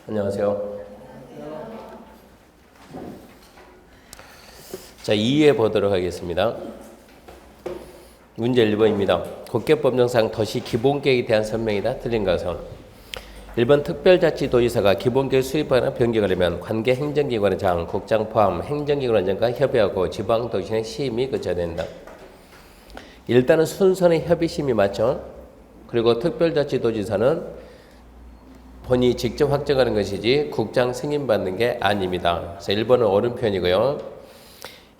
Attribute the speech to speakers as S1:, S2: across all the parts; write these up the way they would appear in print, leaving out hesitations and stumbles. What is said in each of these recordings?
S1: 안녕하세요. 자, 2회 보도록 하겠습니다. 문제 1번입니다. 국회법령상 도시 기본계획에 대한 설명이다. 틀린 것은 1번 특별자치도지사가 기본계획 수립하거나 변경하려면 관계 행정기관의 장, 국장 포함 행정기관 장과 협의하고 지방도시의 심의 거쳐야 된다. 일단은 순서는 협의심의 맞죠? 그리고 특별자치도지사는 본인이 직접 확정하는 것이지 국장 승인받는 게 아닙니다. 그래서 1번은 옳은 편이고요.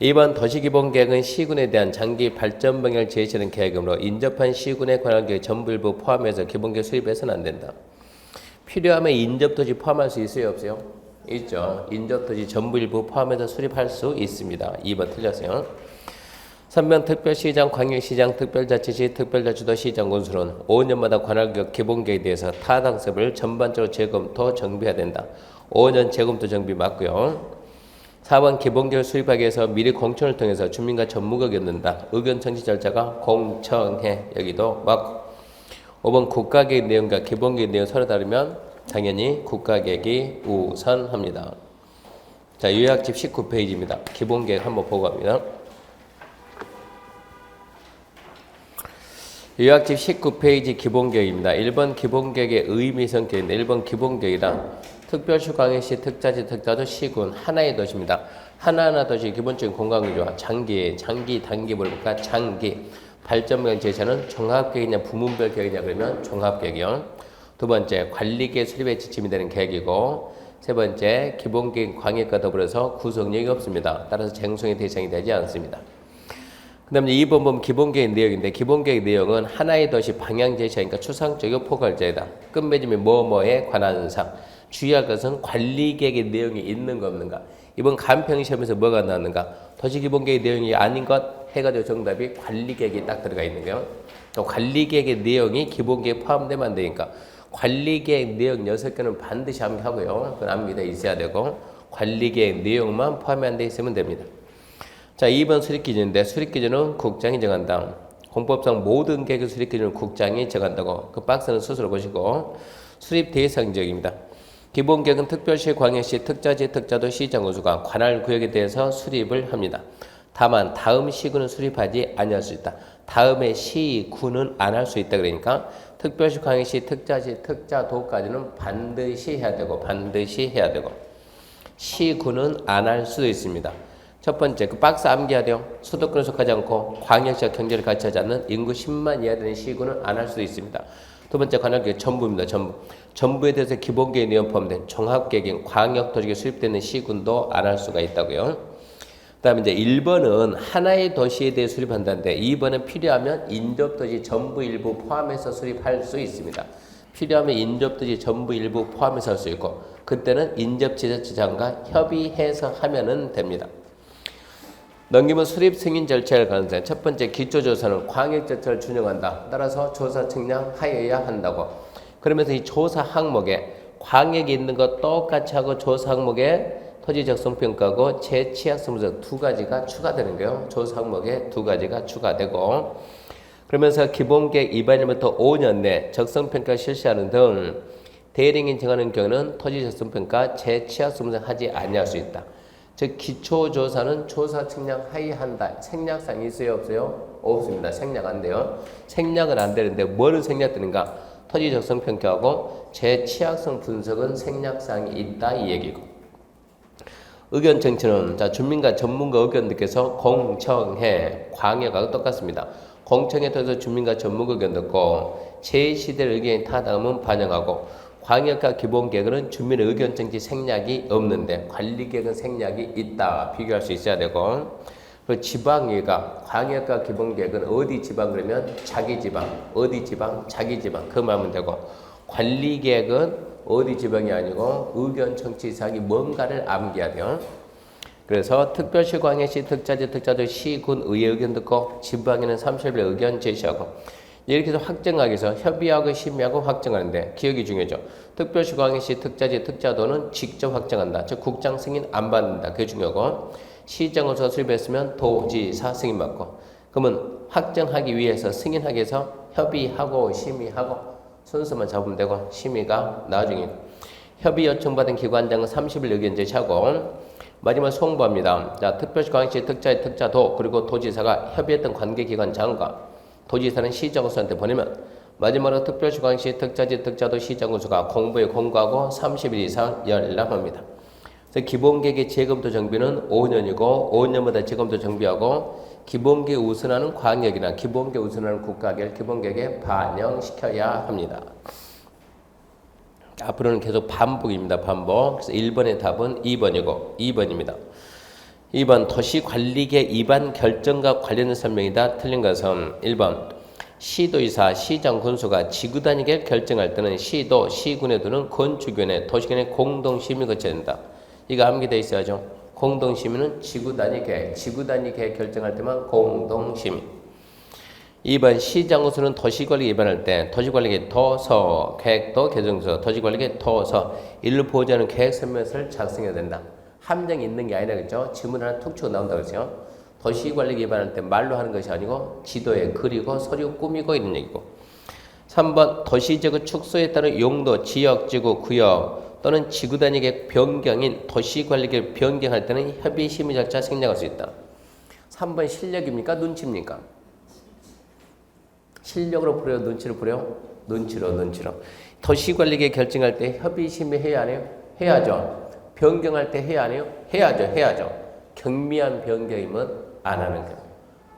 S1: 2번 도시기본계획은 시군에 대한 장기 발전 방향을 제시하는 계획이므로 인접한 시군의 관할계획 전부 일부 포함해서 기본계획 수립해서는 안 된다. 필요하면 인접도시 포함할 수 있어요? 없어요? 있죠. 인접도시 전부 일부 포함해서 수립할 수 있습니다. 2번 틀렸어요. 3번 특별시장, 광역시장, 특별자치시, 특별자치도 시장 군수는 5년마다 관할계획 기본계획에 대해서 타당성을 전반적으로 재검토 정비해야 된다. 5년 재검토 정비 맞고요. 4번 기본계획 수립하기 위해서 미리 공청을 통해서 주민과 전문가가 걷는다. 의견 청취 절차가 공청회 여기도 맞고. 5번 국가계획 내용과 기본계획 내용 서로 다르면 당연히 국가계획이 우선합니다. 자, 요약집 19페이지입니다. 기본계획 한번 보고 갑니다. 요약집 19페이지 기본계획입니다. 1번 기본계획의 의미성 계획인데 1번 기본계획이란 특별시, 광역시, 특자지, 특자도, 시군 하나의 도시입니다. 하나하나 도시 기본적인 공간구조와 장기, 단기 뭘까? 장기 발전방향 제시하는 종합계획이냐 부문별 계획이냐 그러면 종합계획이요. 두 번째 관리계획 수립에 지침이 되는 계획이고 세 번째 기본계획 광역과 더불어서 구성력이 없습니다. 따라서 쟁송의 대상이 되지 않습니다. 그 다음에 2번 보면 기본계획 내용인데 기본계획 내용은 하나의 도시 방향 제시하니까 추상적이고 포괄적이다. 끝맺음이 뭐뭐에 관한 상. 주의할 것은 관리계획의 내용이 있는 거 없는가. 이번 간평시험에서 뭐가 나왔는가. 도시기본계획 내용이 아닌 것 해가지고 정답이 관리계획이 딱 들어가 있는 거예요. 또 관리계획의 내용이 기본계획 포함되면 안 되니까 관리계획 내용 6개는 반드시 암기하고요. 그건 암기돼 있어야 되고 관리계획 내용만 포함이 안 돼 있으면 됩니다. 자, 2번 수립기준인데 수립기준은 국장이 정한다. 공법상 모든 계획 수립기준은 국장이 정한다고. 그 박스는 스스로 보시고 수립 대상 지역입니다. 기본계획은 특별시, 광역시, 특자지, 특자도, 시장 군수가 관할 구역에 대해서 수립을 합니다. 다만 다음 시군은 수립하지 아니할 수 있다. 다음에 시군은 안 할 수 있다. 그러니까 특별시, 광역시, 특자지, 특자도까지는 반드시 해야 되고 시군은 안 할 수도 있습니다. 첫 번째, 그 박스 암기해야 돼요. 수도권에 속하지 않고 광역시와 경제를 같이 하지 않는 인구 10만 이하 되는 시군은 안 할 수도 있습니다. 두 번째, 관할계획 전부입니다. 전부에 대해서 기본계획 내용 포함된 종합계획인 광역도시에 수립되는 시군도 안 할 수가 있다고요. 그 다음에 이제 1번은 하나의 도시에 대해 수립한다는데 2번은 필요하면 인접도시 전부 일부 포함해서 수립할 수 있습니다. 필요하면 인접도시 전부 일부 포함해서 할 수 있고 그때는 인접지자체장과 협의해서 하면은 됩니다. 넘기면 수립 승인 절차를 가는데 첫 번째 기초조사는 광역조차를 준용한다. 따라서 조사 측량하여야 한다고. 그러면서 이 조사 항목에 광역에 있는 거 똑같이 하고 조사 항목에 토지적성평가고 재취약성분석 두 가지가 추가되는 거예요. 조사 항목에 두 가지가 추가되고 그러면서 기본계획 위반일부터 5년 내 적성평가 실시하는 등 대리인이 정하는 경우는 토지적성평가 재취약성분석 하지 아니할 수 있다. 즉 기초조사는 조사 측량 하이한다. 생략상이 있어요? 없어요? 없습니다. 생략 안 돼요. 생략은 안 되는데 뭐는 생략되는가? 토지 적성 평가하고 재취약성 분석은 생략상이 있다 이 얘기고. 의견 청취는 자 주민과 전문가 의견 듣고서 공청회 광역하고 똑같습니다. 공청회 통해서 주민과 전문가 의견 듣고 제시될 의견이 타당하면 반영하고 광역과 기본계획은 주민의 의견 청취 생략이 없는데 관리계획은 생략이 있다. 비교할 수 있어야 되고 그리고 지방의가 광역과 기본계획은 어디 지방 그러면 자기 지방, 어디 지방, 자기 지방 그 말하면 되고 관리계획은 어디 지방이 아니고 의견 청취 사항이 뭔가를 암기해야 돼요. 그래서 특별시, 광역시, 특자지, 특자도, 시, 군, 의회 의견 듣고 지방에는 30일 의견 제시하고 이렇게 해서 확정하기 위해서 협의하고 심의하고 확정하는데 기억이 중요하죠. 특별시, 광역시, 특자지, 특자도는 직접 확정한다. 즉 국장 승인 안 받는다. 그게 중요하고 시장으로서 수립했으면 도지사 승인 받고 그러면 확정하기 위해서 승인하기 위해서 협의하고 심의하고 순서만 잡으면 되고 심의가 나중에 협의 요청받은 기관장은 30일 의견 제시하고 마지막 송부합니다. 자, 특별시 광역시 특자의 특자도 그리고 도지사가 협의했던 관계기관장과 도지사는 시정수한테 보내면 마지막으로 특별시 광역시 특자지 특자도 시정수가 공부에 공고하고 30일 이상 열람합니다. 그래서 기본계획의 재검토 정비는 5년이고 5년마다 재검토 정비하고 기본계획 우선하는 광역이나 기본계획 우선하는 국가계획 기본계획에 반영시켜야 합니다. 앞으로는 계속 반복입니다. 반복. 그래서 1번의 답은 2번이고 2번입니다. 2번 도시관리계 위반 결정과 관련된 설명이다. 틀린 것은 1번 시도의사, 시장, 군수가 지구단위계 결정할 때는 시도, 시군에 두는 건축위원회, 도시간의 공동심의 거쳐야 된다. 이거 암기되어 있어야죠. 공동심의는 지구단위계, 지구단위계 결정할 때만 공동심의. 2번 시장군수는 도시관리 위반할 때 도시관리계 도서, 계획도 개정서, 도시관리계 도서, 이를 보호하는 계획설명서를 작성해야 된다. 함정이 있는 게 아니라 그죠? 지문 하나 툭 치고 나온다고 그랬죠? 도시관리 위반할 때 말로 하는 것이 아니고 지도에 그리고 서류 꾸미고 이런 얘기고. 3번 도시지구 축소에 따른 용도, 지역, 지구, 구역 또는 지구단위계 변경인 도시관리계 변경할 때는 협의 심의 절차 생략할 수 있다. 3번 실력입니까? 눈치입니까? 실력으로 풀어요? 눈치로 풀어요? 눈치로. 도시관리계 결정할 때 협의 심의 해야 안 해요? 해야죠. 변경할 때 해야 안 해요? 해야죠. 경미한 변경이면 안 하는 거예요.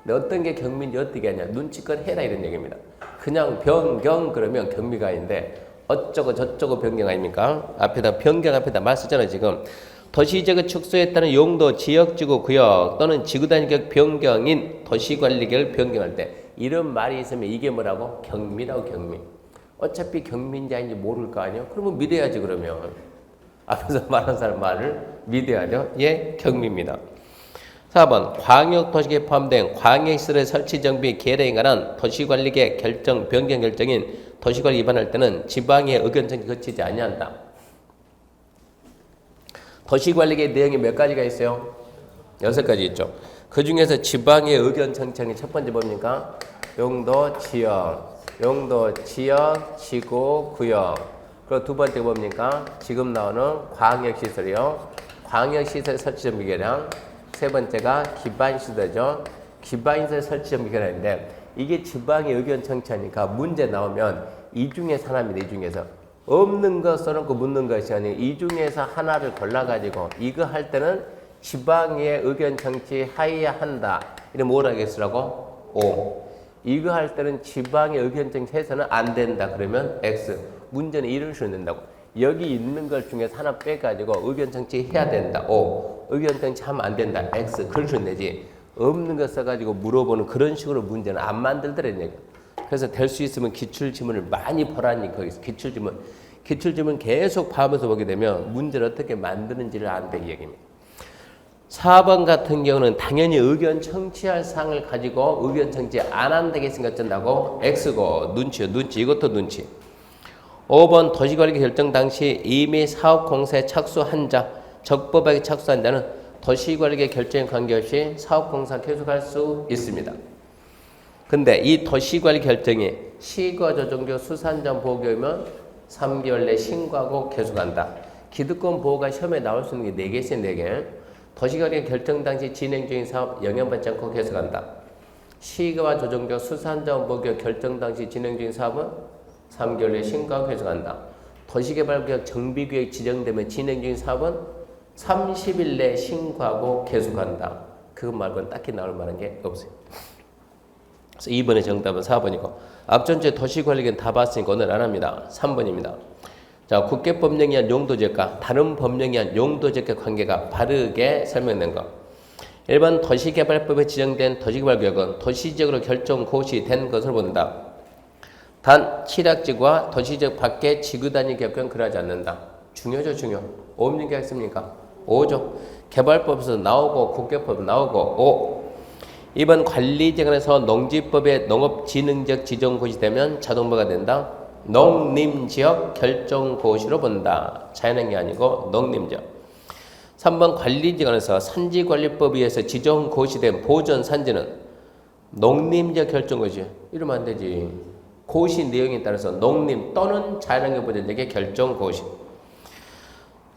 S1: 근데 어떤 게 경미인지 어떻게 하냐? 눈치껏 해라 이런 얘기입니다. 그냥 변경 그러면 경미가 아닌데 어쩌고 저쩌고 변경 아닙니까? 앞에다 변경 앞에다 말 쓰잖아요 지금. 도시지구 축소에 따른 용도, 지역지구, 구역 또는 지구단위계 변경인 도시관리계를 변경할 때 이런 말이 있으면 이게 뭐라고? 경미라고 경미. 어차피 경미인지 아닌지 모를 거 아니에요? 그러면 믿어야지 그러면. 앞에서 말한 사람 말을 믿어야죠. 예, 경미입니다. 4번 광역도시계에 포함된 광역시설의 설치 정비 계획에 관한 도시관리계 결정 변경 결정인 도시관리 위반할 때는 지방의 의견 청취 거치지 아니한다. 도시관리계 내용이 몇 가지가 있어요? 6가지 있죠. 그 중에서 지방의 의견 청취는 첫 번째 뭡니까? 용도, 지역, 지구, 구역. 그리고 두 번째 뭡니까? 지금 나오는 광역시설이요. 광역시설 설치 정비 계획. 세 번째가 기반시설이죠. 기반시설 설치 정비 계획인데 이게 지방의 의견 청취하니까 문제 나오면 이 중에서 하나입니다. 이 중에서. 없는 거 써놓고 묻는 것이 아니고 이 중에서 하나를 골라가지고 이거 할 때는 지방의 의견 청취하여야 한다. 이래 뭐라 하겠으라고? O. 이거 할 때는 지방의 의견 청취해서는 안 된다. 그러면 X. 문제는 이런 식으로 낸다고. 여기 있는 것 중에서 하나 빼가지고 의견 청취해야 된다. O. 의견 청취하면 안 된다. X. 그런 식으로 내지. 없는 거 써가지고 물어보는 그런 식으로 문제는 안 만들더라는 얘기야. 그래서 될 수 있으면 기출지문을 많이 보라니 거기서 기출지문 계속 봐면서 보게 되면 문제를 어떻게 만드는지를 안다 이 얘기입니다. 4번 같은 경우는 당연히 의견 청취할 사항을 가지고 의견 청취 안 한다고 했으니까 어쩐다고? X고 눈치요. 눈치. 이것도 눈치. 5번 도시관리 결정 당시 이미 사업공사에 착수한 자, 적법하게 착수한 자는 도시관리 결정에 관계없이 사업공사 계속할 수 있습니다. 근데 이 도시관리 결정이 시과 조정조 수산점 보호교육이면 3개월 내 신고하고 계속한다. 기득권 보호가 시험에 나올 수 있는 게 4개 있어요. 4개. 도시관리 결정 당시 진행 중인 사업 영향받지 않고 계속한다. 시과 조정조 수산점 보호교육 결정 당시 진행 중인 사업은 3개월 내 신고하고 계속한다. 도시개발구역 정비구역 지정되면 진행 중인 사업은 30일 내 신고하고 계속한다. 그것 말고는 딱히 나올 만한 게 없어요. 그래서 2번의 정답은 4번이고 앞전체 도시관리계는 다 봤으니까 오늘 안 합니다. 3번입니다. 자, 국계법령에 의한 용도지역과 다른 법령에 의한 용도지역의 관계가 바르게 설명된 것. 1번 도시개발법에 지정된 도시개발구역은 도시지역으로 결정 고시된 것을 본다. 단 취락지구와 도시지역 밖의 지구단위 계획은 그러하지 않는다. 중요죠, 중요. 없는 게 있습니까? 5죠. 개발법에서 나오고 국계법 나오고 5. 2번 관리지역에서 농지법의 농업진흥지역 지정고시 되면 자동화가 된다. 농림지역 결정고시로 본다. 자연환경이 아니고 농림지역. 3번 관리지역에서 산지관리법에 의해서 지정고시된 보존산지는 농림지역 결정고시. 이러면 안 되지. 고시 내용에 따라서 농림 또는 자연환경 보존지역의 결정고시.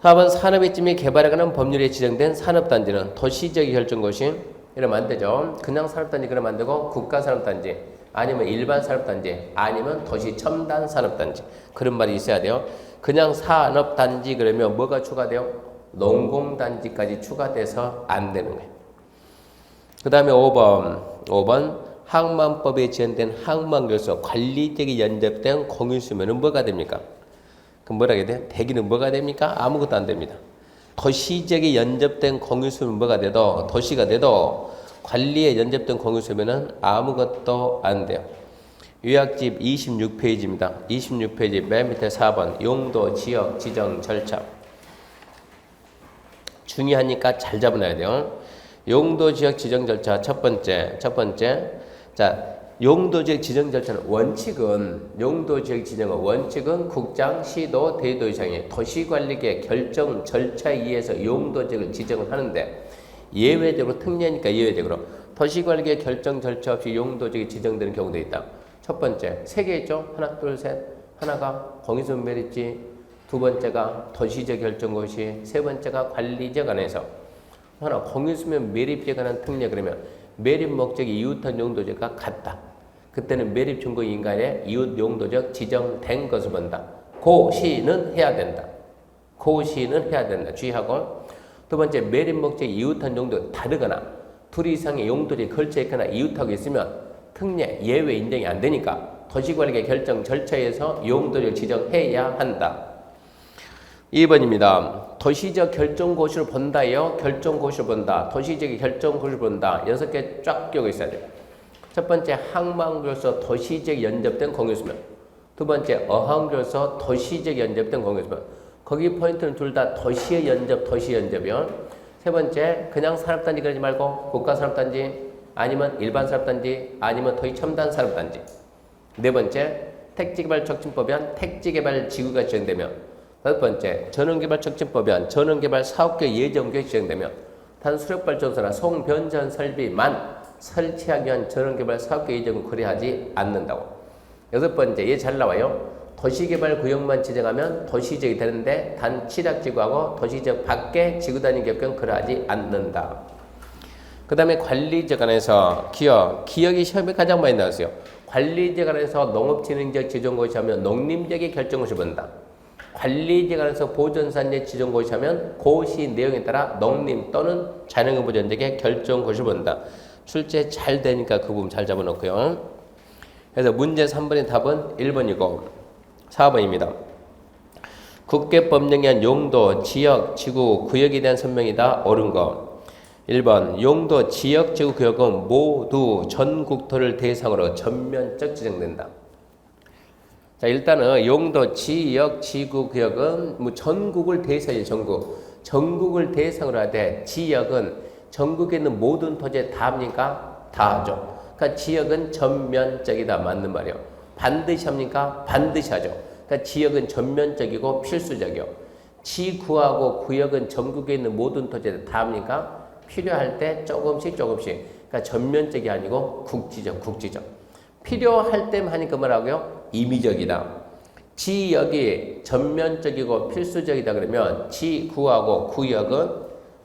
S1: 4번 산업의 개발에 관한 법률에 지정된 산업단지는 도시지역이 결정고시 이러면 안 되죠. 그냥 산업단지 그러면 안 되고 국가산업단지 아니면 일반 산업단지 아니면 도시 첨단 산업단지 그런 말이 있어야 돼요. 그냥 산업단지 그러면 뭐가 추가돼요? 농공단지까지 추가돼서 안 되는 거예요. 그 다음에 5번 항만법에 지원된 항만교수 관리직이 연접된 공유수면은 뭐가 됩니까? 그럼 뭐라 해야 돼? 대기는 뭐가 됩니까? 아무것도 안 됩니다. 도시지역에 연접된 공유수면 뭐가 돼도 도시가 돼도 관리에 연접된 공유수면은 아무것도 안 돼요. 요약집 26페이지입니다. 26페이지 맨 밑에 4번 용도, 지역, 지정, 절차 중요하니까 잘 잡아놔야 돼요. 용도, 지역, 지정, 절차 첫 번째 자 용도, 지역, 지정 절차는 용도, 지역, 지정은 원칙은 국장, 시도, 대도의장이 도시관리계획 결정 절차에 의해서 용도, 지역을 지정을 하는데 예외적으로 특례니까 예외적으로 도시관리계획 결정 절차 없이 용도, 지역이 지정되는 경우도 있다. 첫 번째 3개 있죠. 하나 둘 셋 하나가 공유수면 메리지 두 번째가 도시적 결정고시 세 번째가 관리적 안에서 하나 공유수면 매립지에 관한 특례 그러면 매립 목적이 이웃한 용도지가 같다. 그때는 매립 증거 인간의 이웃 용도적 지정된 것을 본다. 고시는 해야 된다. 주의하고 두 번째 매립 목적이 이웃한 용도가 다르거나 둘 이상의 용도지 걸쳐 있거나 이웃하고 있으면 특례 예외 인정이 안 되니까 도시관리계 결정 절차에서 용도를 지정해야 한다. 2번입니다. 도시적 결정고시를 본다요. 결정고시를 본다. 도시적인 결정고시를 본다. 6개 쫙 끼고 있어야 돼요. 첫 번째 항만교서 도시적 연접된 공유수면. 두 번째 어항교서 도시적 연접된 공유수면. 거기 포인트는 둘 다 도시의 연접이요. 세 번째 그냥 산업단지 그러지 말고 국가산업단지 아니면 일반 산업단지 아니면 도시 첨단 산업단지. 네 번째 택지개발 촉진법에 한 택지개발지구가 지정되면 다섯 번째 전원개발촉진법에 한 전원개발 사업계획 예정계획이 지정되면 탄수력발전소나 송변전 설비만 설치하기 위한 전원개발 사업계획 예정을 고려하지 않는다고. 여섯 번째 얘 잘 나와요. 도시개발구역만 지정하면 도시지역이 되는데 단 취락지구하고 도시지역 밖에 지구단위 계획은 고려하지 않는다. 그 다음에 관리지역 안에서 기억이 시험에 가장 많이 나왔어요. 관리지역 안에서 농업진흥지역 지정고시 하면 농림지역의 결정고시 본다. 관리지역 안에서 보존산지 지정고시 하면 고시 내용에 따라 농림 또는 자연환경 보존지역의 결정고시 본다. 출제 잘 되니까 그 부분 잘 잡아놓고요. 그래서 문제 3번의 답은 1번이고 4번입니다. 국계법령에 한 용도, 지역, 지구, 구역에 대한 설명이다. 옳은 거. 1번 용도, 지역, 지구, 구역은 모두 전 국토를 대상으로 전면적 지정된다. 자 일단은 용도, 지역, 지구, 구역은 뭐 전국을 대상이에요. 전국을 대상으로 하되 지역은 전국에 있는 모든 토지에 다 합니까? 다 하죠. 그러니까 지역은 전면적이다. 맞는 말이에요. 반드시 합니까? 반드시 하죠. 그러니까 지역은 전면적이고 필수적이요. 지구하고 구역은 전국에 있는 모든 토지에 다 합니까? 필요할 때 조금씩. 그러니까 전면적이 아니고 국지적. 필요할 때만 하니까 뭐라고요? 임의적이다. 지역이 전면적이고 필수적이다 그러면 지구하고 구역은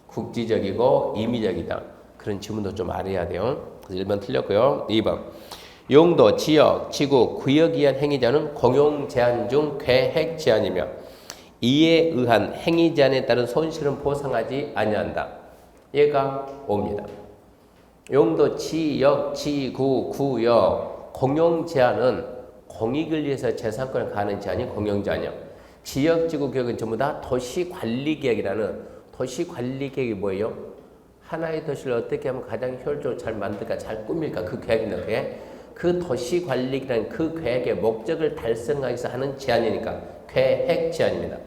S1: 국지적이고 임의적이다. 그런 지문도 좀 알아야 돼요. 그래서 1번 틀렸고요. 2번 용도, 지역, 지구, 구역에 의한 행위자는 공용 제한 중 계획 제한이며 이에 의한 행위 제한에 따른 손실은 보상하지 아니한다. 얘가 옵니다. 용도, 지역, 지구, 구역, 공용 제한은 공익을 위해서 재산권을 가하는 제한이 공용 제한이요. 지역, 지구, 구역은 전부 다 도시관리계획이라는 도시관리계획이 뭐예요? 하나의 도시를 어떻게 하면 가장 효율적으로 잘 만들까, 잘 꾸밀까 그 계획인데 그게 그 도시관리라는 그 계획의 목적을 달성하기 위해서 하는 제한이니까 계획 제한입니다.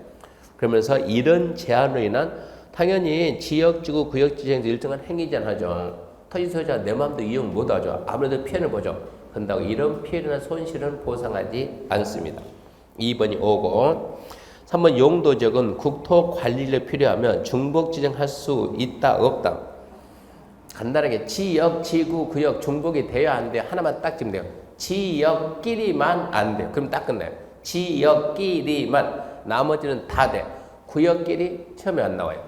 S1: 그러면서 이런 제한으로 인한 당연히 지역, 지구, 구역 지정에서 일정한 행위 제한하죠. 토지 소유자 내 마음대로 이용 못하죠. 아무래도 피해를 보죠. 그런다고 이런 피해나 손실은 보상하지 않습니다. 2번이 오고 3번 용도적은 국토 관리를 필요하면 중복 지정할 수 있다 없다. 간단하게 지역, 지구, 구역 중복이 돼야 안 돼요. 하나만 딱 지면 돼요. 지역끼리만 안 돼요. 그럼 딱 끝나요. 지역끼리만. 나머지는 다 돼. 구역끼리 처음에 안 나와요.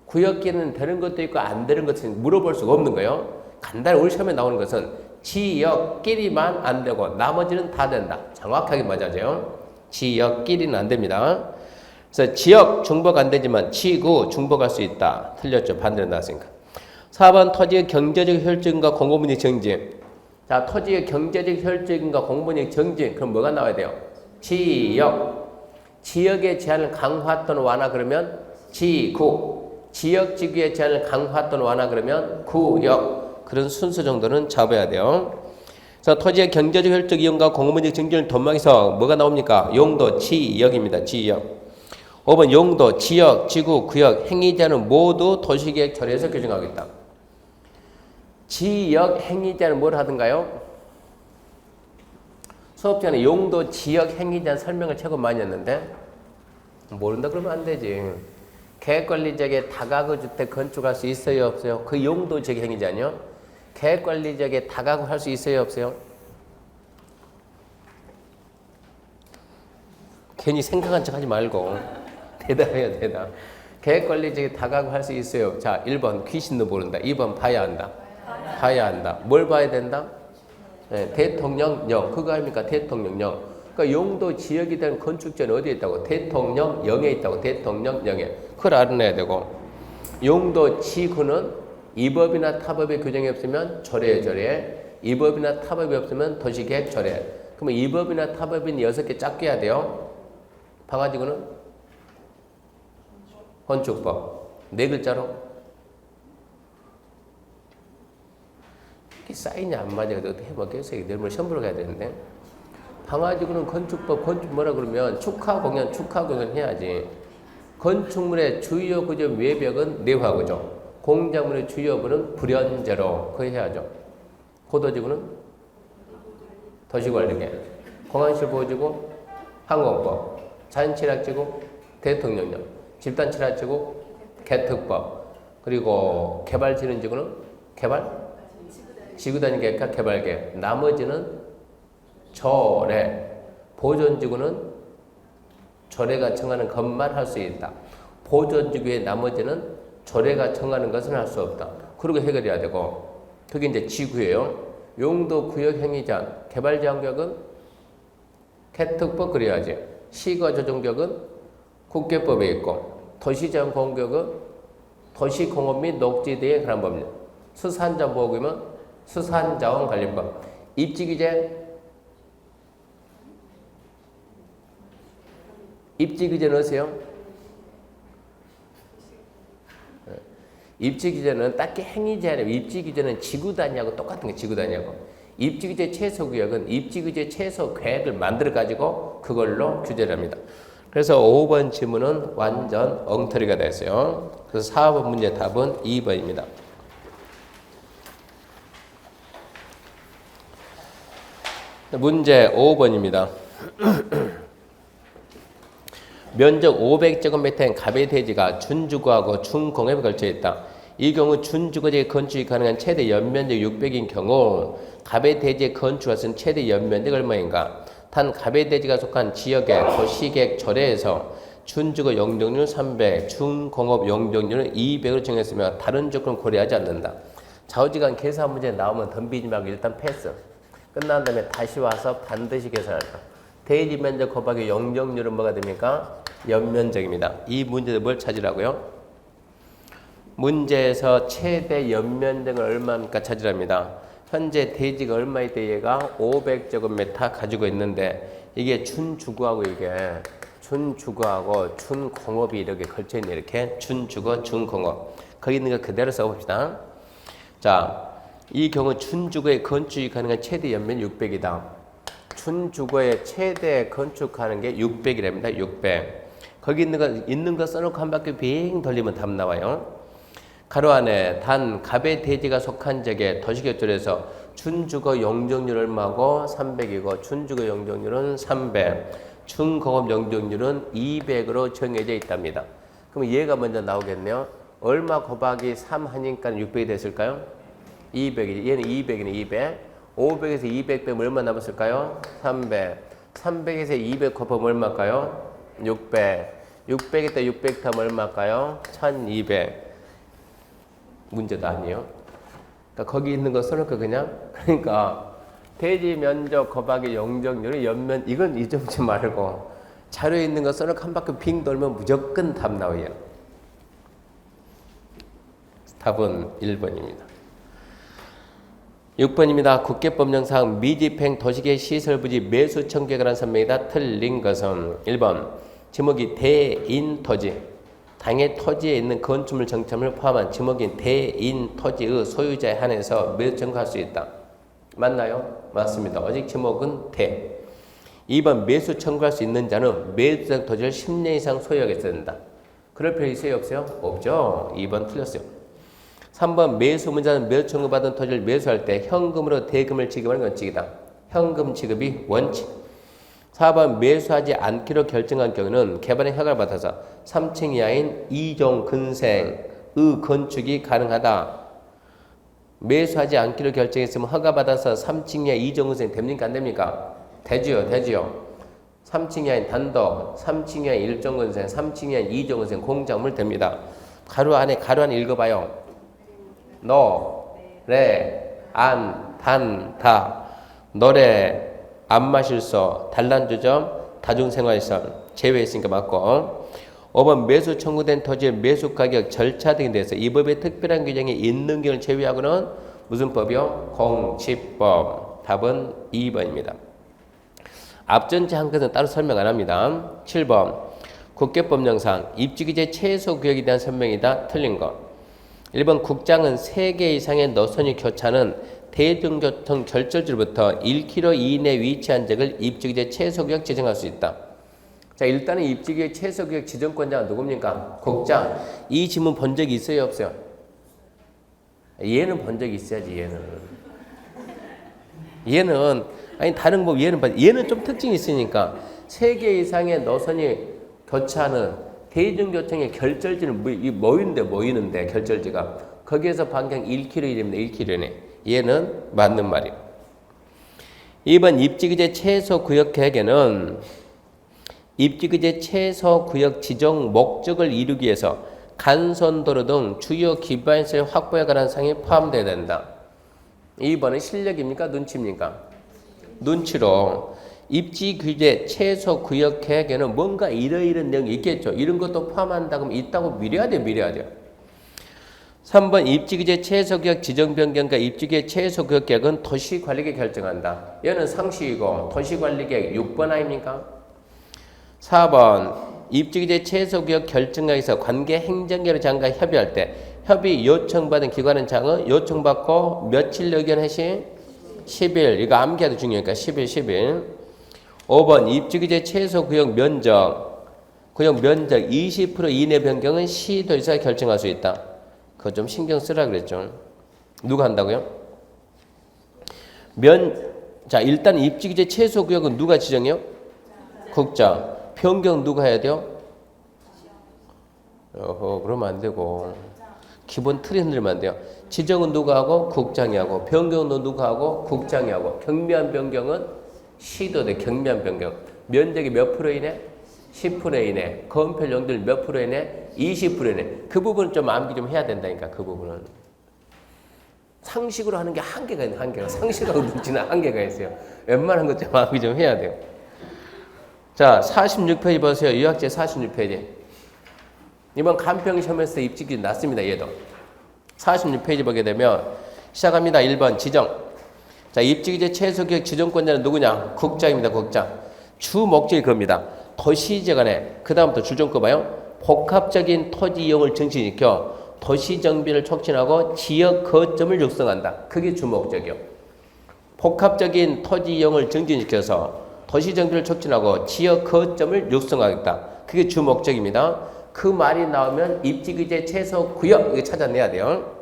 S1: 구역끼리는 되는 것도 있고 안 되는 것은 물어볼 수가 없는 거예요. 간단히 우리 시험에 나오는 것은 지역끼리만 안 되고 나머지는 다 된다. 정확하게 맞아죠. 지역끼리는 안 됩니다. 그래서 지역 중복 안 되지만 지구 중복할 수 있다. 틀렸죠. 반대로 나왔으니까. 4번 토지의 경제적 혈증과 공급분의 정지. 자, 토지의 경제적 혈증과 공급분의 정지. 그럼 뭐가 나와야 돼요? 지역. 지역의 제한을 강화 또는 완화 그러면 지구. 지역 지구의 제한을 강화 또는 완화 그러면 구역. 그런 순서 정도는 잡아야 돼요. 자, 토지의 경제적 혈적 이용과 공급문적 정지를 도망해서 뭐가 나옵니까? 용도, 지역입니다. 지역. 5번 용도, 지역, 지구, 구역, 행위자는 모두 도시계획 처리에서 규정하겠다. 지역 행위자는 뭘 하던가요? 수업 전에 용도, 지역 행위자 설명을 최고 많이 했는데 모른다 그러면 안 되지. 계획관리지역에 다가구 주택 건축할 수 있어요, 없어요? 그 용도 지역 행위자요. 계획관리지역에 다가구 할 수 있어요, 없어요? 괜히 생각한 척 하지 말고 대답해야 대답. 계획관리지역에 다가구 할 수 있어요. 자, 1번 귀신도 모른다. 2번 봐야 한다. 봐야 한다. 뭘 봐야 된다? 네, 대통령령. 그거 아닙니까? 대통령령. 그러니까 용도 지역이 된 건축지는 어디에 있다고? 대통령령에 있다고. 대통령령에. 그걸 알아내야 되고. 용도 지구는 이법이나 타법의 규정이 없으면 조례. 이법이나 타법이 없으면 도시계획 조례. 그러면 이법이나 타법인 6개 짝게 해야 돼요. 방화지구는 건축법. 4글자로. 이게 사인이 안 맞아요. 어떻게 해먹겠어요? 내일 모레 시험 보러 가야 되는데. 방화지구는 건축법, 건축 뭐라 그러면 축하 공연 해야지. 건축물의 주요 구조 외벽은 내화구조. 공작물의 주요 부는 불연제로. 그거 해야죠. 고도지구는 도시관리계. 공항실보호지구 항공법. 자연취락지구 대통령령. 집단취락지구 개특법. 그리고 개발진흥지구는 지구단위계획과 개발계획. 나머지는 조례. 보존지구는 조례가 정하는 것만 할 수 있다. 보존지구의 나머지는 조례가 정하는 것은 할 수 없다. 그리고 해결해야 되고. 그게 이제 지구예요. 용도 구역 행위자 개발제한구역은 개특법 그래야지. 시가 조정구역은 국계법에 있고 도시제한공구역은 도시공업 및 녹지대에 관한 법률. 수산자보호구역은 수산자원관리법. 입지규제 넣으세요. 입지규제는 딱히 행위제 아니고 입지규제는 지구단위하고 똑같은 게 지구단위하고. 입지규제 최소구역은 입지규제 최소 계획을 만들어 가지고 그걸로 규제를 합니다. 그래서 5번 질문은 완전 엉터리가 됐어요. 그래서 4번 문제 답은 2번입니다. 문제 5번입니다. 면적 500제곱미터인 갑의 대지가 준주거하고 준공업에 걸쳐 있다. 이 경우 준주거지에 건축이 가능한 최대 연면적 600인 경우 갑의 대지에 건축할 수 있는 최대 연면적 얼마인가? 단 갑의 대지가 속한 지역의 도시계획 조례에서 준주거 용적률 300, 준공업 용적률은 200으로 정했으며 다른 조건 고려하지 않는다. 좌우지간 계산 문제 나오면 덤비지 말고 일단 패스. 끝난 다음에 다시 와서 반드시 계산한다. 대지 면적 곱하기 용적률은 뭐가 됩니까? 연면적입니다. 이 문제도 뭘 찾으라고요? 문제에서 최대 연면적은 얼마입니까? 찾으랍니다. 현재 대지가 얼마일 때 얘가 500제곱미터 가지고 있는데 이게 준주거하고 이게 준주거하고 준공업이 이렇게 걸쳐있네. 이렇게 준주거, 준공업. 거기 있는 거 그대로 써봅시다. 자, 이 경우 준주거에 건축이 가능한 최대 연면 600이다. 준주거에 최대 건축하는 게 600이랍니다. 600. 거기 있는 거 써놓고 한 바퀴 빙 돌리면 답 나와요. 가로 안에 단 갑의 대지가 속한 지역에 도시계획조례에서 준주거 용적률 얼마고 300이고 준주거 용적률은 300, 준공업 용적률은 200으로 정해져 있답니다. 그럼 얘가 먼저 나오겠네요. 얼마 곱하기 3 하니까 600이 됐을까요? 200이지. 얘는 200이네. 200. 500에서 200 빼면 얼마 남았을까요? 300. 300에서 200 곱하면 얼마일까요? 600. 600에다 600 더하면 얼마일까요? 1200. 문제도 아니에요. 그러니까 거기 있는 거 써놓고 그냥 그러니까 대지 면적 곱하기 용적률이 연면 이건 잊어보지 말고 자료에 있는 거 써놓고 한 바퀴 빙 돌면 무조건 답 나와요. 답은 1번입니다. 6번입니다. 국계법령상 미집행 도시계 시설부지 매수 청구에 관한 설명이다. 틀린 것은 1번 지목이 대인 토지 당해 토지에 있는 건축물 정점을 포함한 지목인 대인 토지의 소유자에 한해서 매수 청구할 수 있다. 맞나요? 맞습니다. 오직 지목은 대. 2번 매수 청구할 수 있는 자는 매수된 토지를 10년 이상 소유하게 된다. 그럴 필요 있어요? 없어요? 없죠. 2번 틀렸어요. 3번 매수 문자는 매수 청구받은 토지를 매수할 때 현금으로 대금을 지급하는 원칙이다. 현금 지급이 원칙. 4번 매수하지 않기로 결정한 경우는 개발의 허가를 받아서 3층 이하인 2종 근생의 건축이 가능하다. 매수하지 않기로 결정했으면 허가받아서 3층 이하 2종 근생 됩니까? 안 됩니까? 되지요. 3층 이하인 단독, 3층 이하인 1종 근생, 3층 이하인 2종 근생 공작물 됩니다. 가로 안에 읽어봐요. 노, 레, 안, 단, 다. 노래, 안 마실소, 단란주점, 다중생활시설 제외했으니까 맞고. 5번 매수 청구된 토지의 매수 가격 절차 등에 대해서 이 법에 특별한 규정이 있는 경우를 제외하고는 무슨 법이요? 공시법. 답은 2번입니다. 앞전체 한 것은 따로 설명 안 합니다. 7번 국계법령상 입지규제 최소구역에 대한 설명이다. 틀린 거. 1번 국장은 3개 이상의 노선이 교차하는 대중교통 결절지로부터 1km 이내 위치한 지역을 입지규제 최소구역 지정할 수 있다. 자, 일단은 입지규제 최소구역 지정권자가 누굽니까? 국장. 이 지문 본 적이 있어요? 없어요? 얘는 본 적이 있어야지. 얘는 아니 다른 법 얘는 좀 특징이 있으니까 3개 이상의 노선이 교차하는 대중교통의 결절지는 모이는데 결절지가 거기에서 반경 1km입니다. 1km네. 얘는 맞는 말이에요. 2번 입지규제 최소구역 계획에는 입지규제 최소구역 지정 목적을 이루기 위해서 간선도로 등 주요 기반시설 확보에 관한 사항이 포함되어야 된다. 2번은 실력입니까? 눈치입니까? 눈치로 입지규제 최소구역 계획에는 뭔가 이러이런 내용이 있겠죠. 이런 것도 포함한다고 하면 있다고 미려야 돼요. 3번 입지규제 최소구역 지정변경과 입지규제 최소구역 계획은 도시관리계획이 결정한다. 얘는 상식이고 도시관리계획 6번 아닙니까? 4번 입지규제 최소구역 결정하기에서 관계 행정계로 장과 협의할 때 협의 요청받은 기관은 장은 요청받고 며칠 의견해시 10일. 이거 암기해도 중요하니까 10일. 5번 입지규제 최소구역 면적 20% 이내 변경은 시도지사가 결정할 수 있다. 그거 좀 신경 쓰라 그랬죠. 누가 한다고요? 자, 일단 입지규제 최소구역은 누가 지정해요? 국장. 변경 누가 해야 돼요? 그러면 안 되고. 기본 틀이 흔들면 안 돼요. 지정은 누가 하고? 국장이 하고. 변경은 누가 하고? 국장이 하고. 경미한 변경은 시도돼. 경미한 변경. 면적이 몇 프로 이내? 10% 이내. 건폐 용도율 몇 프로 이내? 20% 이내. 그 부분은 좀 암기 좀 해야 된다니까. 그 부분은. 상식으로 하는 게 한계가 있는 한계가. 상식하고 눈치는 한계가 있어요. 웬만한 것 좀 암기 좀 해야 돼요. 자, 46페이지 보세요. 유학제 46페이지. 이번 간평 시험에서 입지규제 났습니다. 얘도. 46페이지 보게 되면 시작합니다. 1번 지정. 자, 입지규제 최소구역 지정권자는 누구냐? 국장입니다. 국장. 주 목적이 그겁니다. 도시지역 안에 그 다음부터 줄좀 꺼봐요. 복합적인 토지 이용을 증진시켜 도시 정비를 촉진하고 지역 거점을 육성한다. 그게 주 목적이요. 복합적인 토지 이용을 증진시켜서 도시 정비를 촉진하고 지역 거점을 육성하겠다. 그게 주 목적입니다. 그 말이 나오면 입지규제 최소구역 이거 찾아내야 돼요.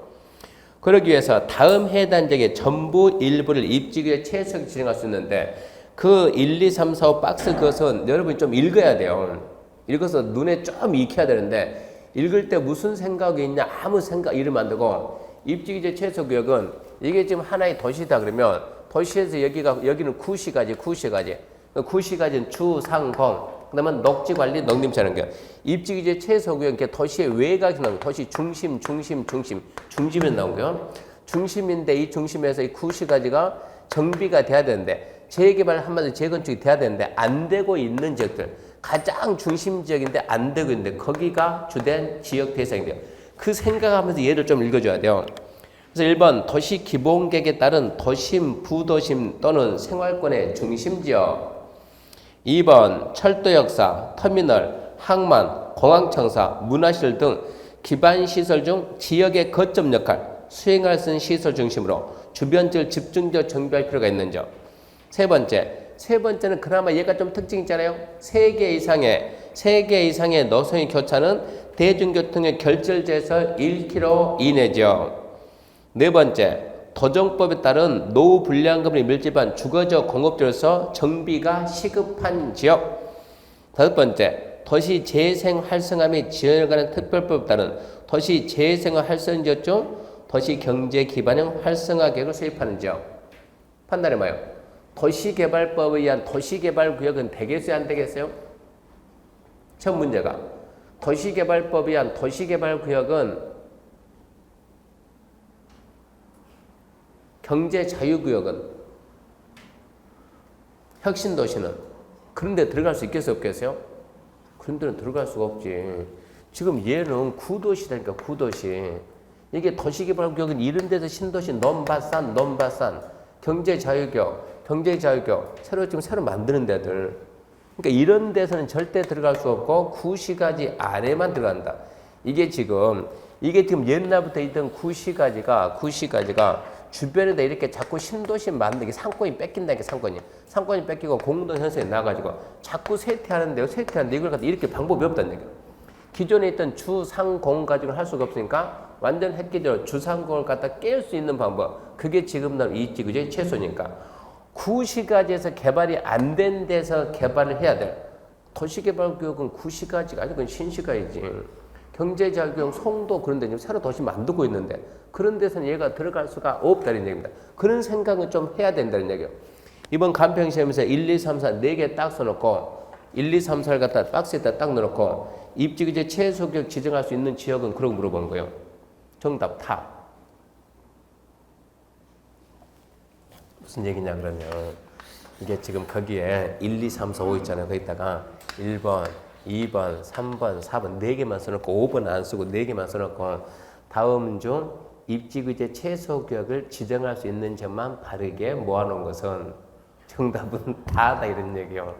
S1: 그러기 위해서 다음 해당 지역의 전부 일부를 입지규제 최소구역 지정할 수 있는데 그 1, 2, 3, 4, 5 박스 그것은 여러분이 좀 읽어야 돼요. 읽어서 눈에 좀 익혀야 되는데 읽을 때 무슨 생각이 있냐 아무 생각 이러면 안 되고 입지규제 최소구역은 이게 지금 하나의 도시다 그러면 도시에서 여기는 구시가지 구시가지는 주, 상, 공 그다음에 녹지 관리, 농림사는 게 입지규제 최소구역 이렇게 도시의 외곽이 나오는 도시 중심에 나온 거요. 중심인데 이 중심에서 이 구시가지가 정비가 돼야 되는데 재개발 한마디로 재건축이 돼야 되는데 안 되고 있는 지역들 가장 중심 지역인데 안 되고 있는데 거기가 주된 지역 대상이 돼요. 그 생각하면서 얘를 좀 읽어줘야 돼요. 그래서 1번 도시 기본계획에 따른 도심, 부도심 또는 생활권의 중심지역. 2번 철도 역사, 터미널, 항만, 공항청사, 문화시설 등 기반시설 중 지역의 거점 역할, 수행할 수 있는 시설 중심으로 주변 지역을 집중적으로 정비할 필요가 있는 점. 세 번째는 그나마 얘가 좀 특징 있잖아요. 3개 이상의 노선의 교차는 대중교통의 결절지에서 1km 이내죠. 네 번째, 도정법에 따른 노후 불량금이 밀집한 주거지역 공업지로서 정비가 시급한 지역. 다섯 번째, 도시 재생 활성화 및 지원에 관한 특별법에 따른 도시 재생화 활성 지역 중 도시 경제 기반형 활성화 계획을 수립하는 지역. 판단해 봐요. 도시개발법에 의한 도시개발구역은 되겠어요, 안 되겠어요? 첫 문제가 도시개발법에 의한 도시개발구역은 경제자유구역은 혁신도시는 그런 데 들어갈 수 있겠어요, 없겠어요? 그런 데는 들어갈 수가 없지. 지금 얘는 구도시라니까, 구도시. 이게 도시개발구역은 이런 데서 신도시 넘바산 경제자유구역 새로 만드는 데들. 그러니까 이런 데서는 절대 들어갈 수 없고 구시가지 안에만 들어간다. 이게 지금 옛날부터 있던 구시가지가 주변에다 이렇게 자꾸 신도시 만들기 상권이 뺏긴다니까, 상권이 뺏기고 공동현수에 나가지고 자꾸 세태하는데 이걸 갖다 이렇게 방법이 없다는 얘기야. 기존에 있던 주상공 가지고 할 수가 없으니까 완전 획기적으로 주상공을 갖다 깰 수 있는 방법, 그게 지금 나온 입지구제 최소니까 구시가지에서 개발이 안 된 데서 개발을 해야 돼. 도시개발구역은 구시가지가 아니고 신시가지지. 경제자유구역 송도 그런 데 새로 도시 만들고 있는데 그런 데서는 얘가 들어갈 수가 없다는 얘기입니다. 그런 생각은 좀 해야 된다는 얘기예요. 이번 간평시험에서 1, 2, 3, 4 4개 딱 써놓고 1, 2, 3, 4를 갖다 박스에다 딱 넣어놓고 입지규제 최소구역 지정할 수 있는 지역은 그러고 물어본 거예요. 정답 타. 무슨 얘기냐 그러면 이게 지금 거기에 1, 2, 3, 4, 5 있잖아요. 거기다가 1번, 2번, 3번, 4번 4개만 써놓고 5번 안 쓰고 4개만 써놓고 다음 중 입지규제 최소구역을 지정할 수 있는 점만 바르게 모아놓은 것은 정답은 다다 이런 얘기요.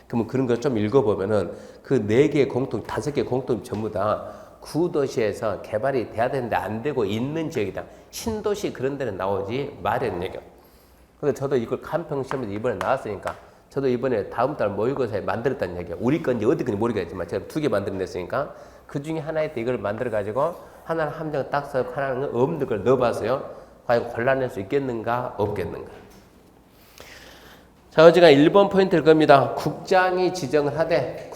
S1: 그러면 그런 걸 좀 읽어보면은 그 4개 공통, 5개 공통 전부 다 구도시에서 개발이 돼야 되는데 안 되고 있는 지역이다. 신도시 그런 데는 나오지 말이라는 얘기요. 근데 저도 이걸 간평시험에서 이번에 나왔으니까 저도 이번에 다음 달 모의고사에 만들었다는 얘기예요. 우리 건지 어디 건지 모르겠지만 제가 2개 만들어냈으니까 그 중에 하나에 이걸 만들어가지고 하나는 함정 딱 써서 하나는 없는 걸 넣어봤어요. 과연 골라낼 수 있겠는가 없겠는가. 자, 어제가 1번 포인트일 겁니다. 국장이 지정을 하되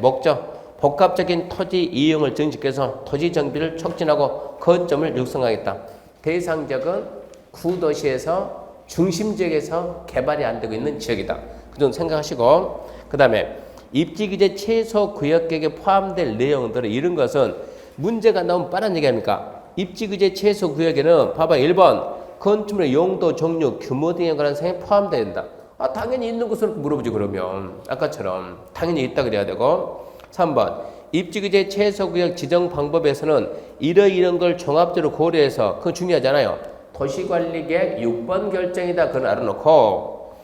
S1: 목적 복합적인 토지 이용을 증식해서 토지 정비를 촉진하고 거점을 육성하겠다. 대상적은 구도시에서 중심지역에서 개발이 안 되고 있는 지역이다. 그 정도 생각하시고, 그 다음에 입지규제 최소 구역계획에 포함될 내용들은 이런 것은 문제가 나오면 빠른 얘기 아닙니까? 입지규제 최소 구역에는 봐봐 1번 건축물의 용도, 종류, 규모 등에 관한 사항이 포함되어야 된다. 아, 당연히 있는 것은 물어보지 그러면. 아까처럼 당연히 있다 그래야 되고. 3번 입지규제 최소구역 지정 방법에서는 이런 걸 종합적으로 고려해서 그거 중요하잖아요. 도시관리계획 6번 결정이다. 그건 알아놓고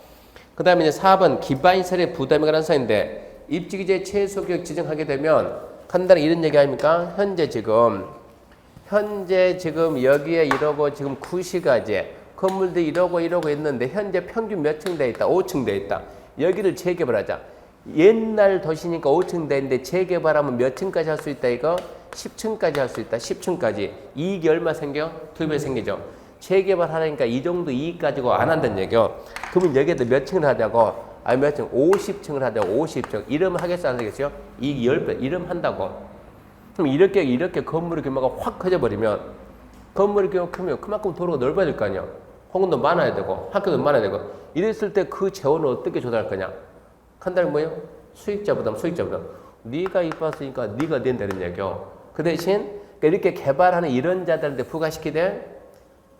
S1: 그 다음에 이제 4번 기반시설의 부담에 관한 사항인데 입지규제 최소구역 지정하게 되면 간단히 이런 얘기 아닙니까? 현재 지금 여기에 이러고 지금 구시가지에 건물들이 이러고 있는데 현재 평균 몇 층 돼 있다? 5층 돼 있다. 여기를 재개발하자. 옛날 도시니까 5층 돼 있는데 재개발하면 몇 층까지 할 수 있다 이거? 10층까지 할 수 있다. 10층까지. 이익이 얼마 생겨? 2배 생기죠. 재개발하니까 이 정도 이익 가지고 안 한다는 얘기요. 그러면 여기에다 몇 층을 하자고? 아니 몇 층? 50층을 하자고. 50층. 이러면 하겠어 안 하겠어요? 이익 10배. 이러면 한다고. 그럼 이렇게 건물의 규모가 확 커져버리면 건물의 규모가 크면 그만큼 도로가 넓어질 거 아니야. 공원도 많아야 되고 학교도 많아야 되고 이랬을 때 그 재원을 어떻게 조달할 거냐? 한 달에 뭐예요? 수익자 부담, 수익자 부담. 네가 이뻤으니까 네가 낸다는 얘기요. 그 대신 이렇게 개발하는 이런 자들한테 부과시키되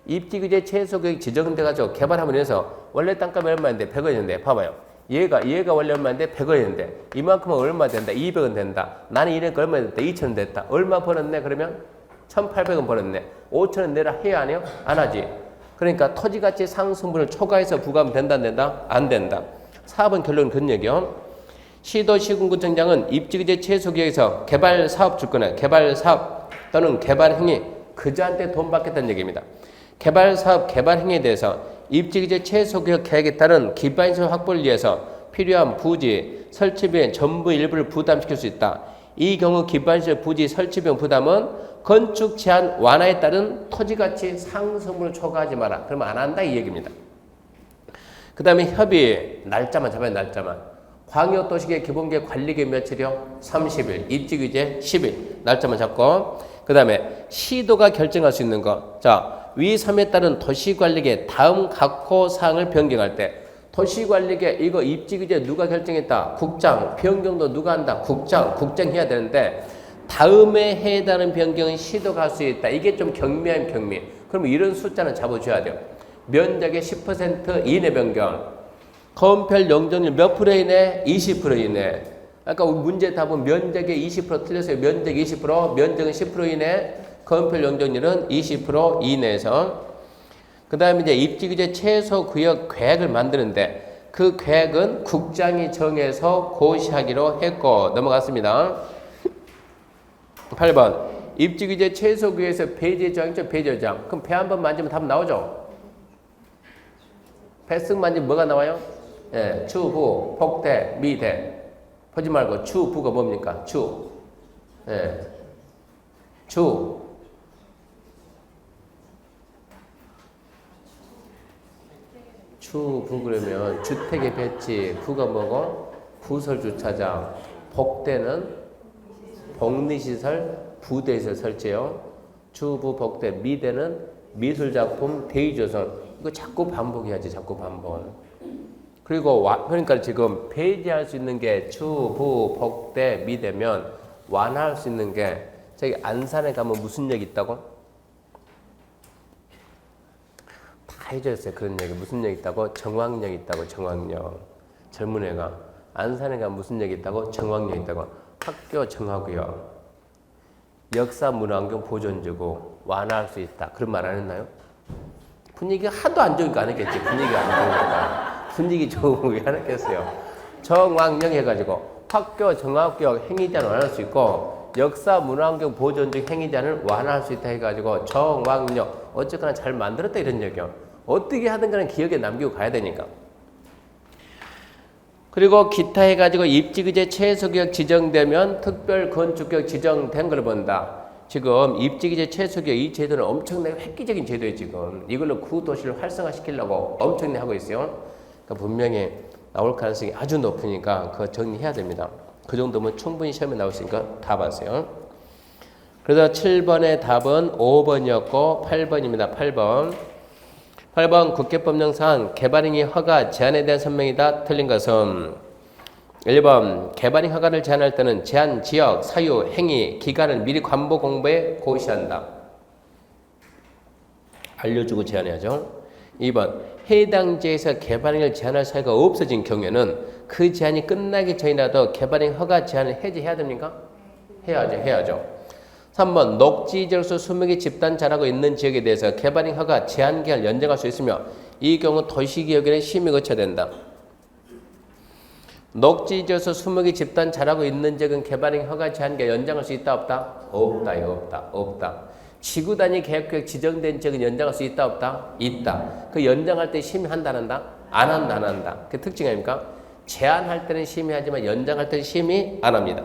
S1: 입지규제 최소가격 지정돼가지고 개발하면 해서 원래 땅값이 얼마인데 100원인데 봐봐요. 얘가 원래 얼마인데 100원인데 이만큼은 얼마 된다? 200원 된다. 나는 이래니까 얼마 됐다? 2,000원 됐다. 얼마 벌었네? 그러면 1,800원 벌었네. 5,000원 내라 해야 안 해요? 안 하지. 그러니까 토지가치 상승분을 초과해서 부과하면 된다 안 된다? 안 된다. 4번 결론은 그런 얘기요. 시도 시군구청장은 입지규제 최소기획에서 개발 사업 주권에 개발 사업 또는 개발 행위 그자한테 돈 받겠다는 얘기입니다. 개발 사업 개발 행위에 대해서 입지규제 최소기획 계획에 따른 기반시설 확보를 위해서 필요한 부지 설치비의 전부 일부를 부담시킬 수 있다. 이 경우 기반시설 부지 설치비용 부담은 건축 제한 완화에 따른 토지가치 상승분을 초과하지 마라. 그러면 안 한다 이 얘기입니다. 그 다음에 협의 날짜만 잡아야 날짜만. 광역도시계획 기본계획 관리계획 며칠이요? 30일. 입지규제 10일. 날짜만 잡고. 그 다음에 시도가 결정할 수 있는 거. 자, 위 3에 따른 도시관리계 다음 각호 사항을 변경할 때 도시관리계 이거 입지규제 누가 결정했다? 국장. 변경도 누가 한다? 국장 해야 되는데 다음에 해당하는 변경은 시도가 할 수 있다. 이게 좀 경미하면 경미. 그러면 이런 숫자는 잡아줘야 돼요. 면적의 10% 이내 변경. 건폐율 용적률 몇 프로 이내? 20% 이내. 아까 문제 답은 면적의 20% 틀렸어요. 면적 20%, 면적은 10% 이내, 건폐율 용적률은 20% 이내에서. 그 다음에 이제 입지규제 최소 구역 계획을 만드는데 그 계획은 국장이 정해서 고시하기로 했고 넘어갔습니다. 8번 입지규제 최소 구역에서 배제 저항점 배제 저항. 그럼 배 한 번 만지면 답 나오죠? 배쓱 만지면 뭐가 나와요? 예, 추, 부, 폭대, 미대. 보지 말고 추, 부가 뭡니까? 추. 예. 추. 추, 부 그러면 주택의 배치, 부가 뭐고? 부설주차장. 복대는 복리시설, 부대시설 설치요. 추, 부, 복대, 미대는 미술작품, 대의조선. 이거 자꾸 반복해야지, 자꾸 반복. 그리고 그러니까 지금 배제할 수 있는 게 추, 부, 복대, 미대면 완화할 수 있는 게 저기 안산에 가면 무슨 역 있다고? 다 해줬어요. 그런 얘기. 무슨 역 있다고? 정왕역 있다고. 정왕역. 젊은 애가 안산에 가면 무슨 역 있다고? 정왕역 있다고. 학교 정하고요. 역사 문화환경 보존지구 완화할 수 있다. 그런 말 안 했나요? 분위기가 하도 안 좋으니까 안 했겠지. 분위기가 안 좋으니까. 분위기 좋으면 왜 안 했겠어요. 정왕역 해가지고 학교 정학교육 행위자는 완화할 수 있고 역사 문화환경 보존적 행위자는 완화할 수 있다 해가지고 정왕역 어쨌거나 잘 만들었다 이런 얘기요. 어떻게 하든 간에 기억에 남기고 가야 되니까. 그리고 기타 해가지고 입지규제 최소구역 지정되면 특별건축구역 지정된 걸 본다. 지금 입지규제 최소구역 이 제도는 엄청나게 획기적인 제도예요. 지금 이걸로 구도시를 활성화시키려고 엄청나게 하고 있어요. 그러니까 분명히 나올 가능성이 아주 높으니까 그거 정리해야 됩니다. 그 정도면 충분히 시험에 나올 수 있으니까 답하세요. 그래서 7번의 답은 5번이었고 8번입니다. 8번 국회법령상 개발행위 허가 제한에 대한 설명이다. 틀린 것은 1번 개발행위 허가를 제한할 때는 제한 지역, 사유, 행위, 기간을 미리 관보 공부에 고시한다. 알려주고 제한해야죠. 2번 해당 지역에서 개발행위를 제한할 사유가 없어진 경우에는 그 제한이 끝나기 전이라도 개발행위 허가 제한을 해제해야 됩니까? 해야죠. 3번 녹지지역으로서 수목이 집단 자라고 있는 지역에 대해서 개발행위 허가 제한 기한을 연장할 수 있으며 이 경우 도시기획위원회 심의 거쳐야 된다. 녹지지역에서 수목이 집단 자라고 있는 지역은 개발행위 허가 제한 기한 연장할 수 있다 없다? 없다. 이거 없다. 지구 단위 계획구역 지정된 지역은 연장할 수 있다 없다? 있다. 그 연장할 때 심의한다 안 한다? 안 한다. 그 특징이 아닙니까? 제한할 때는 심의하지만 연장할 때는 심의 안 합니다.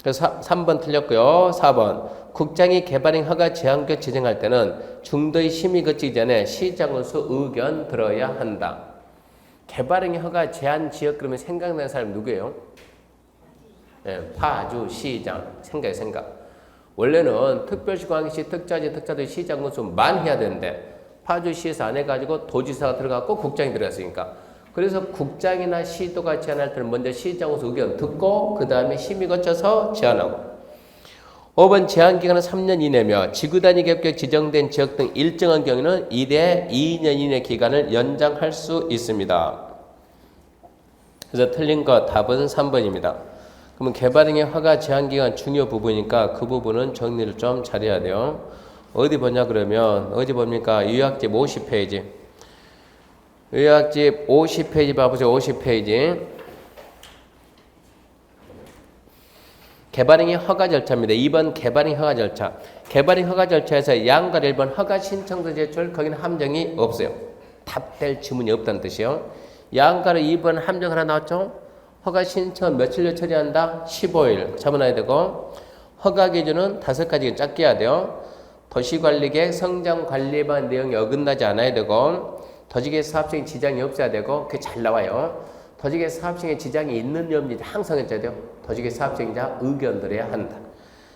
S1: 그래서 3번 틀렸고요. 4번 국장이 개발행 허가 제한구역 지정할 때는 중도의 심의 거치기 전에 시장으로서 의견 들어야 한다. 개발행 허가 제한 지역 그러면 생각나는 사람 누구예요? 네, 파주 시장 생각. 원래는 특별시, 광역시, 특자지, 특자도시, 시장 건수만 해야 되는데 파주시에서 안 해가지고 도지사가 들어갔고 국장이 들어갔으니까 그래서 국장이나 시도가 제안할 때는 먼저 시장으로서 의견 듣고 그 다음에 심의 거쳐서 제안하고 5번 제한기간은 3년 이내며 지구단위 계획 지정된 지역 등 일정한 경우는 이대 2년 이내 기간을 연장할 수 있습니다. 그래서 틀린 거 답은 3번입니다. 그러면 개발행위 허가 제한기간 중요 부분이니까 그 부분은 정리를 좀 잘해야 돼요. 어디 보냐 그러면 어디 봅니까? 요약집 50페이지. 요약집 50페이지 봐보세요. 50페이지. 개발행위 허가 절차입니다. 2번 개발행위 허가 절차. 개발행위 허가 절차에서 양가 1번 허가 신청서 제출 거기는 함정이 없어요. 답될 지문이 없다는 뜻이요. 양가로 2번 함정 하나 나왔죠. 허가 신청 며칠로 처리한다? 15일 잡아놔야 되고 허가 기준은 5가지 작게 해야 돼요. 도시관리계획 성장관리반 내용이 어긋나지 않아야 되고 도시계획 사업성에 지장이 없어야 되고 그게 잘 나와요. 도시계획 사업성에 지장이 있는 염지 항상 해줘야 돼요. 도시계획 사업성자 의견 드려야 한다.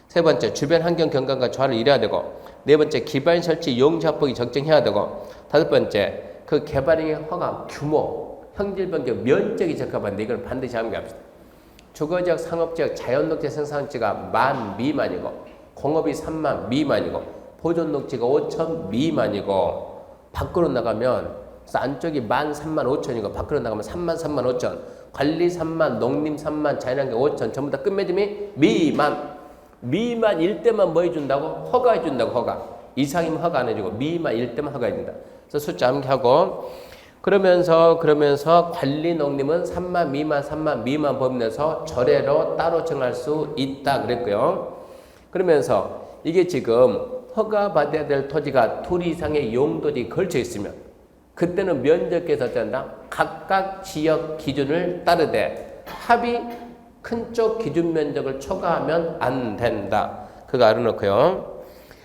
S1: 세 번째 주변 환경 경관과 조화를 이뤄야 되고 네 번째 기반 설치 용지 확보기 적정해야 되고 다섯 번째 그 개발행위 허가 규모 형질 변경 면적이 적합한데 이걸 반드시 암기합시다. 주거지역 상업지역 자연녹지 생산지가 10,000 미만이고 공업이 30,000 미만이고 보존녹지가 5,000 미만이고 밖으로 나가면 안쪽이 13,500이고 밖으로 나가면 33,500 관리 3만 농림 3만 자연환경 5,000 전부 다 끝맺음이 미만일 때만 뭐 해준다고? 허가해 준다고. 허가 이상이면 허가 안 해주고 미만일 때만 허가해 준다. 그래서 숫자 암기하고 그러면서 관리 농림은 3만 미만 범위 내에서 절해로 따로 정할 수 있다 그랬고요. 그러면서 이게 지금 허가 받아야 될 토지가 둘 이상의 용도지 걸쳐 있으면 그때는 면적계에서 짠다. 각각 지역 기준을 따르되 합이 큰 쪽 기준 면적을 초과하면 안 된다. 그거 알아놓고요.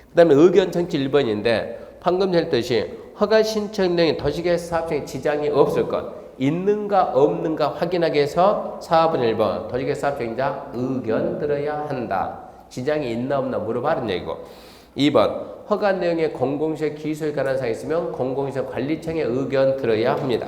S1: 그 다음에 의견 청취 1번인데 방금 했듯이 허가 신청 내용에 도시계획 사업성에 지장이 없을 것 있는가 없는가 확인하기 위해서 4번 1번 도시계획 사업성자 의견 들어야 한다. 지장이 있나 없나 물어봐는 얘기고 2번 허가 내용에 공공시설 기소에 관한 사항이 있으면 공공시설 관리청의 의견 들어야 합니다.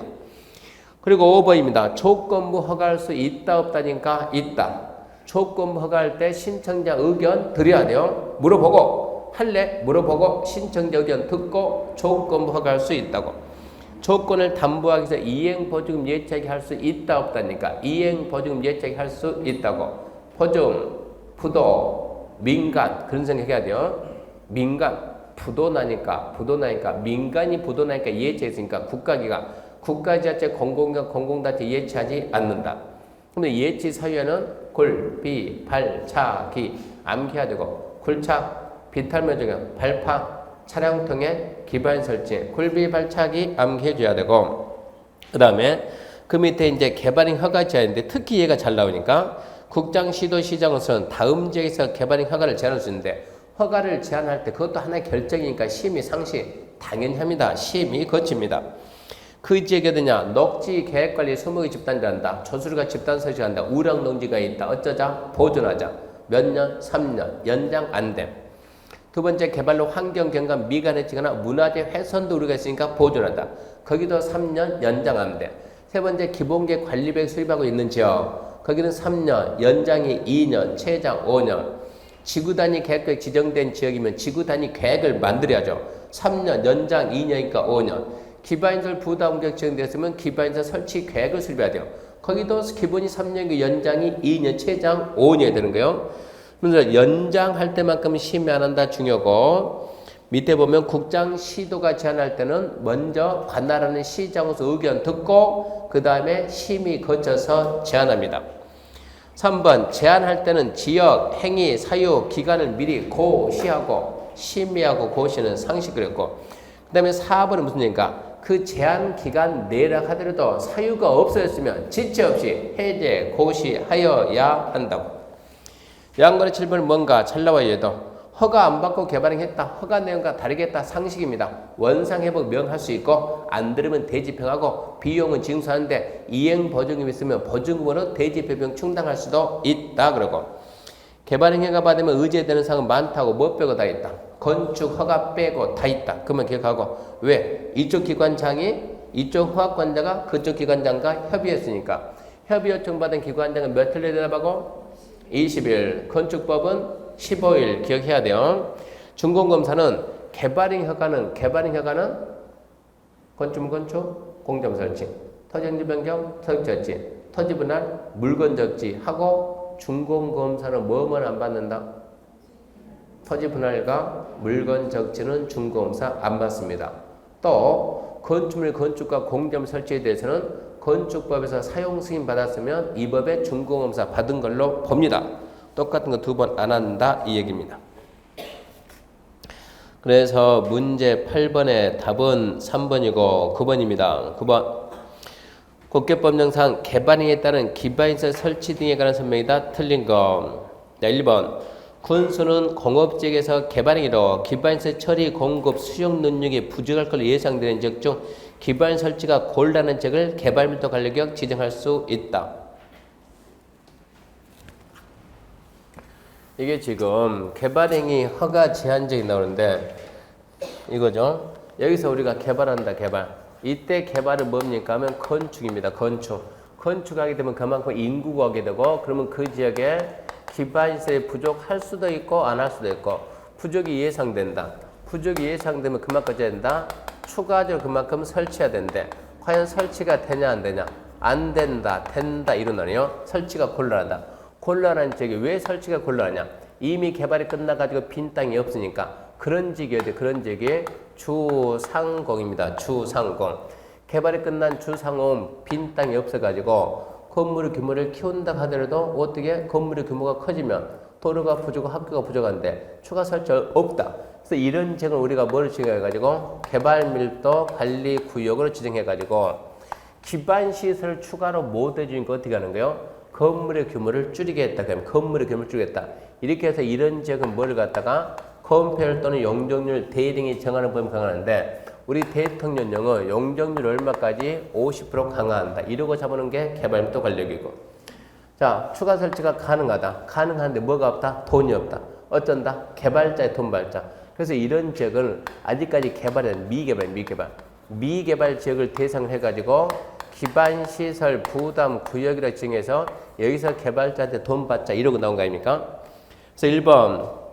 S1: 그리고 5번입니다. 조건부 허가할 수 있다 없다니까 있다. 조건부 허가할 때 신청자 의견 드려야 돼요. 물어보고 할래? 물어보고 신청자 의견 듣고 조건부 허가할 수 있다고. 조건을 담보하기 위해서 이행보증금 예치하게 할 수 있다 없다니까 이행보증금 예치하게 할 수 있다고. 보증, 부도, 민간 그런 생각해야 돼요. 민간, 부도나니까 민간이 부도나니까 예치했으니까 국가기관, 공공기관, 공공단체 예치하지 않는다. 그런데 예치 사유에는 굴, 비, 발, 차, 기 암기해야 되고 굴차, 비탈면적형, 발파, 차량 통해 기반 설치, 굴비, 발차기 암기해줘야 되고 그 다음에 그 밑에 이제 개발행 허가 제한인데 특히 얘가 잘 나오니까 국장, 시도, 시장으로서는 다음 지역에서 개발행 허가를 제한할 수 있는데 허가를 제한할 때 그것도 하나의 결정이니까 심의, 상시 당연히 합니다. 심의 거칩니다. 그 지역에 어디냐? 녹지 계획관리 소목이 집단지한다. 초수류가 집단 설치한다. 우량 농지가 있다. 어쩌자? 보존하자. 몇 년? 3년. 연장 안 됨. 두 번째 개발로 환경 경관 미관해지거나 문화재 훼손도 우려가 있으니까 보존한다. 거기도 3년 연장 안 돼. 세 번째 기본계획 관리백 수립하고 있는 지역. 거기는 3년, 연장이 2년, 최장 5년. 지구단위 계획 지정된 지역이면 지구단위 계획을 만들어야죠. 3년, 연장 2년이니까 5년. 기반시설 부담구역 지정됐으면 기반시설 설치 계획을 수립해야 돼요. 거기도 기본이 3년이고 연장이 2년, 최장 5년이 되는 거예요. 그래서 연장할 때만큼 심의 안 한다 중요고 밑에 보면 국장, 시도가 제한할 때는 먼저 관할하는 시장으로서 의견 듣고 그 다음에 심의 거쳐서 제한합니다. 3번 제한할 때는 지역, 행위, 사유, 기간을 미리 고시하고 심의하고 고시는 상식 그랬고 그 다음에 4번은 무슨 얘기인가? 그 제한 기간 내라 하더라도 사유가 없어졌으면 지체 없이 해제, 고시하여야 한다고. 양거래 7번은 뭔가 잘 나와요. 얘도 허가 안 받고 개발행했다. 허가 내용과 다르겠다. 상식입니다. 원상회복 명할 수 있고 안 들으면 대집행하고 비용은 징수하는데 이행보증금이 있으면 보증금으로 대집행비용 충당할 수도 있다. 그러고 개발행위가 받으면 의제되는 사항은 많다고 뭐 빼고 다 있다. 건축 허가 빼고 다 있다. 그러면 기억하고 왜? 이쪽 기관장이 이쪽 후학관자가 그쪽 기관장과 협의 요청받은 기관장은 며칠 내에 대답하고 20일, 건축법은 15일 기억해야 돼요. 준공검사는 개발행 허가는 건축물 건축, 공점 설치, 토지용지 변경, 토지 적지, 토지 분할, 물건 적지 하고 준공검사는 뭐만 안 받는다? 토지 분할과 물건 적지는 준공검사 안 받습니다. 또 건축물 건축과 공점 설치에 대해서는 건축법에서 사용 승인 받았으면 이 법에 준공검사 받은 걸로 봅니다. 똑같은 거 2번 안 한다 이 얘기입니다. 그래서 문제 8번의 답은 3번이고 9번입니다. 9번 국계법령상 개발행위에 따른 기반시설 설치 등에 관한 설명이다. 틀린 거. 1번 군수는 공업지역에서 개발행위로 기반시설 처리, 공급, 수용 능력이 부족할 것으로 예상되는 지역 중 기반 설치가 곤란한 지역을 개발밀도 관리구역 지정할 수 있다. 이게 지금 개발행위 허가 제한적이 나오는데 이거죠. 여기서 우리가 개발한다 개발. 이때 개발은 뭡니까 하면 건축입니다. 건축하게 되면 그만큼 인구가 오게 되고 그러면 그 지역에 기반시설이 부족할 수도 있고 안 할 수도 있고 부족이 예상된다. 부족이 예상되면 그만큼 된다. 추가적으로 그만큼 설치해야 된대. 과연 설치가 되냐 안 되냐? 안 된다, 된다 이러나요? 설치가 곤란하다. 곤란한 지역이 왜 설치가 곤란하냐? 이미 개발이 끝나가지고 빈 땅이 없으니까 그런 지역이 어디? 그런 지역이 주상공입니다. 주상공. 개발이 끝난 주상공 빈 땅이 없어가지고 건물의 규모를 키운다 하더라도 어떻게 건물의 규모가 커지면 도로가 부족하고 학교가 부족한데 추가 설치가 없다. 그래서 이런 지역을 우리가 뭘 지정해가지고 개발밀도 관리구역으로 지정해가지고 기반시설 추가로 못 해주니까 어떻게 하는 거예요? 건물의 규모를 줄이겠다. 그러면 건물의 규모를 줄이겠다. 이렇게 해서 이런 지역은 뭘 갖다가 건폐율 또는 용적률 대등이 정하는 법이 강화하는데 우리 대통령령은 용적률 얼마까지 50% 강화한다. 이러고 잡아놓은 게 개발밀도 관리구역이고 자 추가 설치가 가능하다. 가능한데 뭐가 없다? 돈이 없다. 어쩐다? 개발자의 돈 발자. 그래서 이런 지역은 아직까지 개발은 미개발 지역을 대상으로 해가지고 기반시설 부담 구역이라 지정해서 여기서 개발자한테 돈 받자 이러고 나온 거 아닙니까? 그래서 1번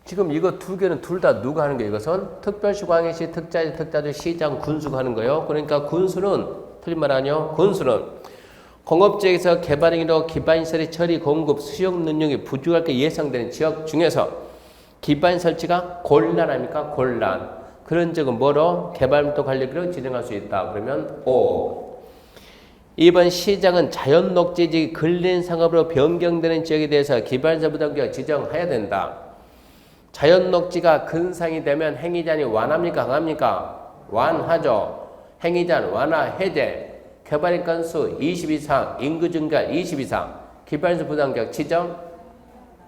S1: 지금 이거 두 개는 둘 다 누가 하는 거예요? 이것은 특별시, 광역시, 특자지, 시장, 군수가 하는 거예요. 그러니까 군수는 틀린 말 아니요? 군수는 공업지역에서 개발행위로 기반시설의 처리, 공급, 수용 능력이 부족할 게 예상되는 지역 중에서 기반 설치가 곤란합니까? 곤란. 그런 지역은 뭐로? 개발밀도 관리구역으로 지정할 수 있다. 그러면 O. 2번 시장은 자연녹지지 근린 상업으로 변경되는 지역에 대해서 기반시설 부담구역 지정해야 된다. 자연녹지가 근상이 되면 행위자는 완합니까? 강합니까? 완하죠. 행위자는 완화 해제. 개발인 건수 20 이상, 인구 증가 20 이상, 기반시설 부담구역 지정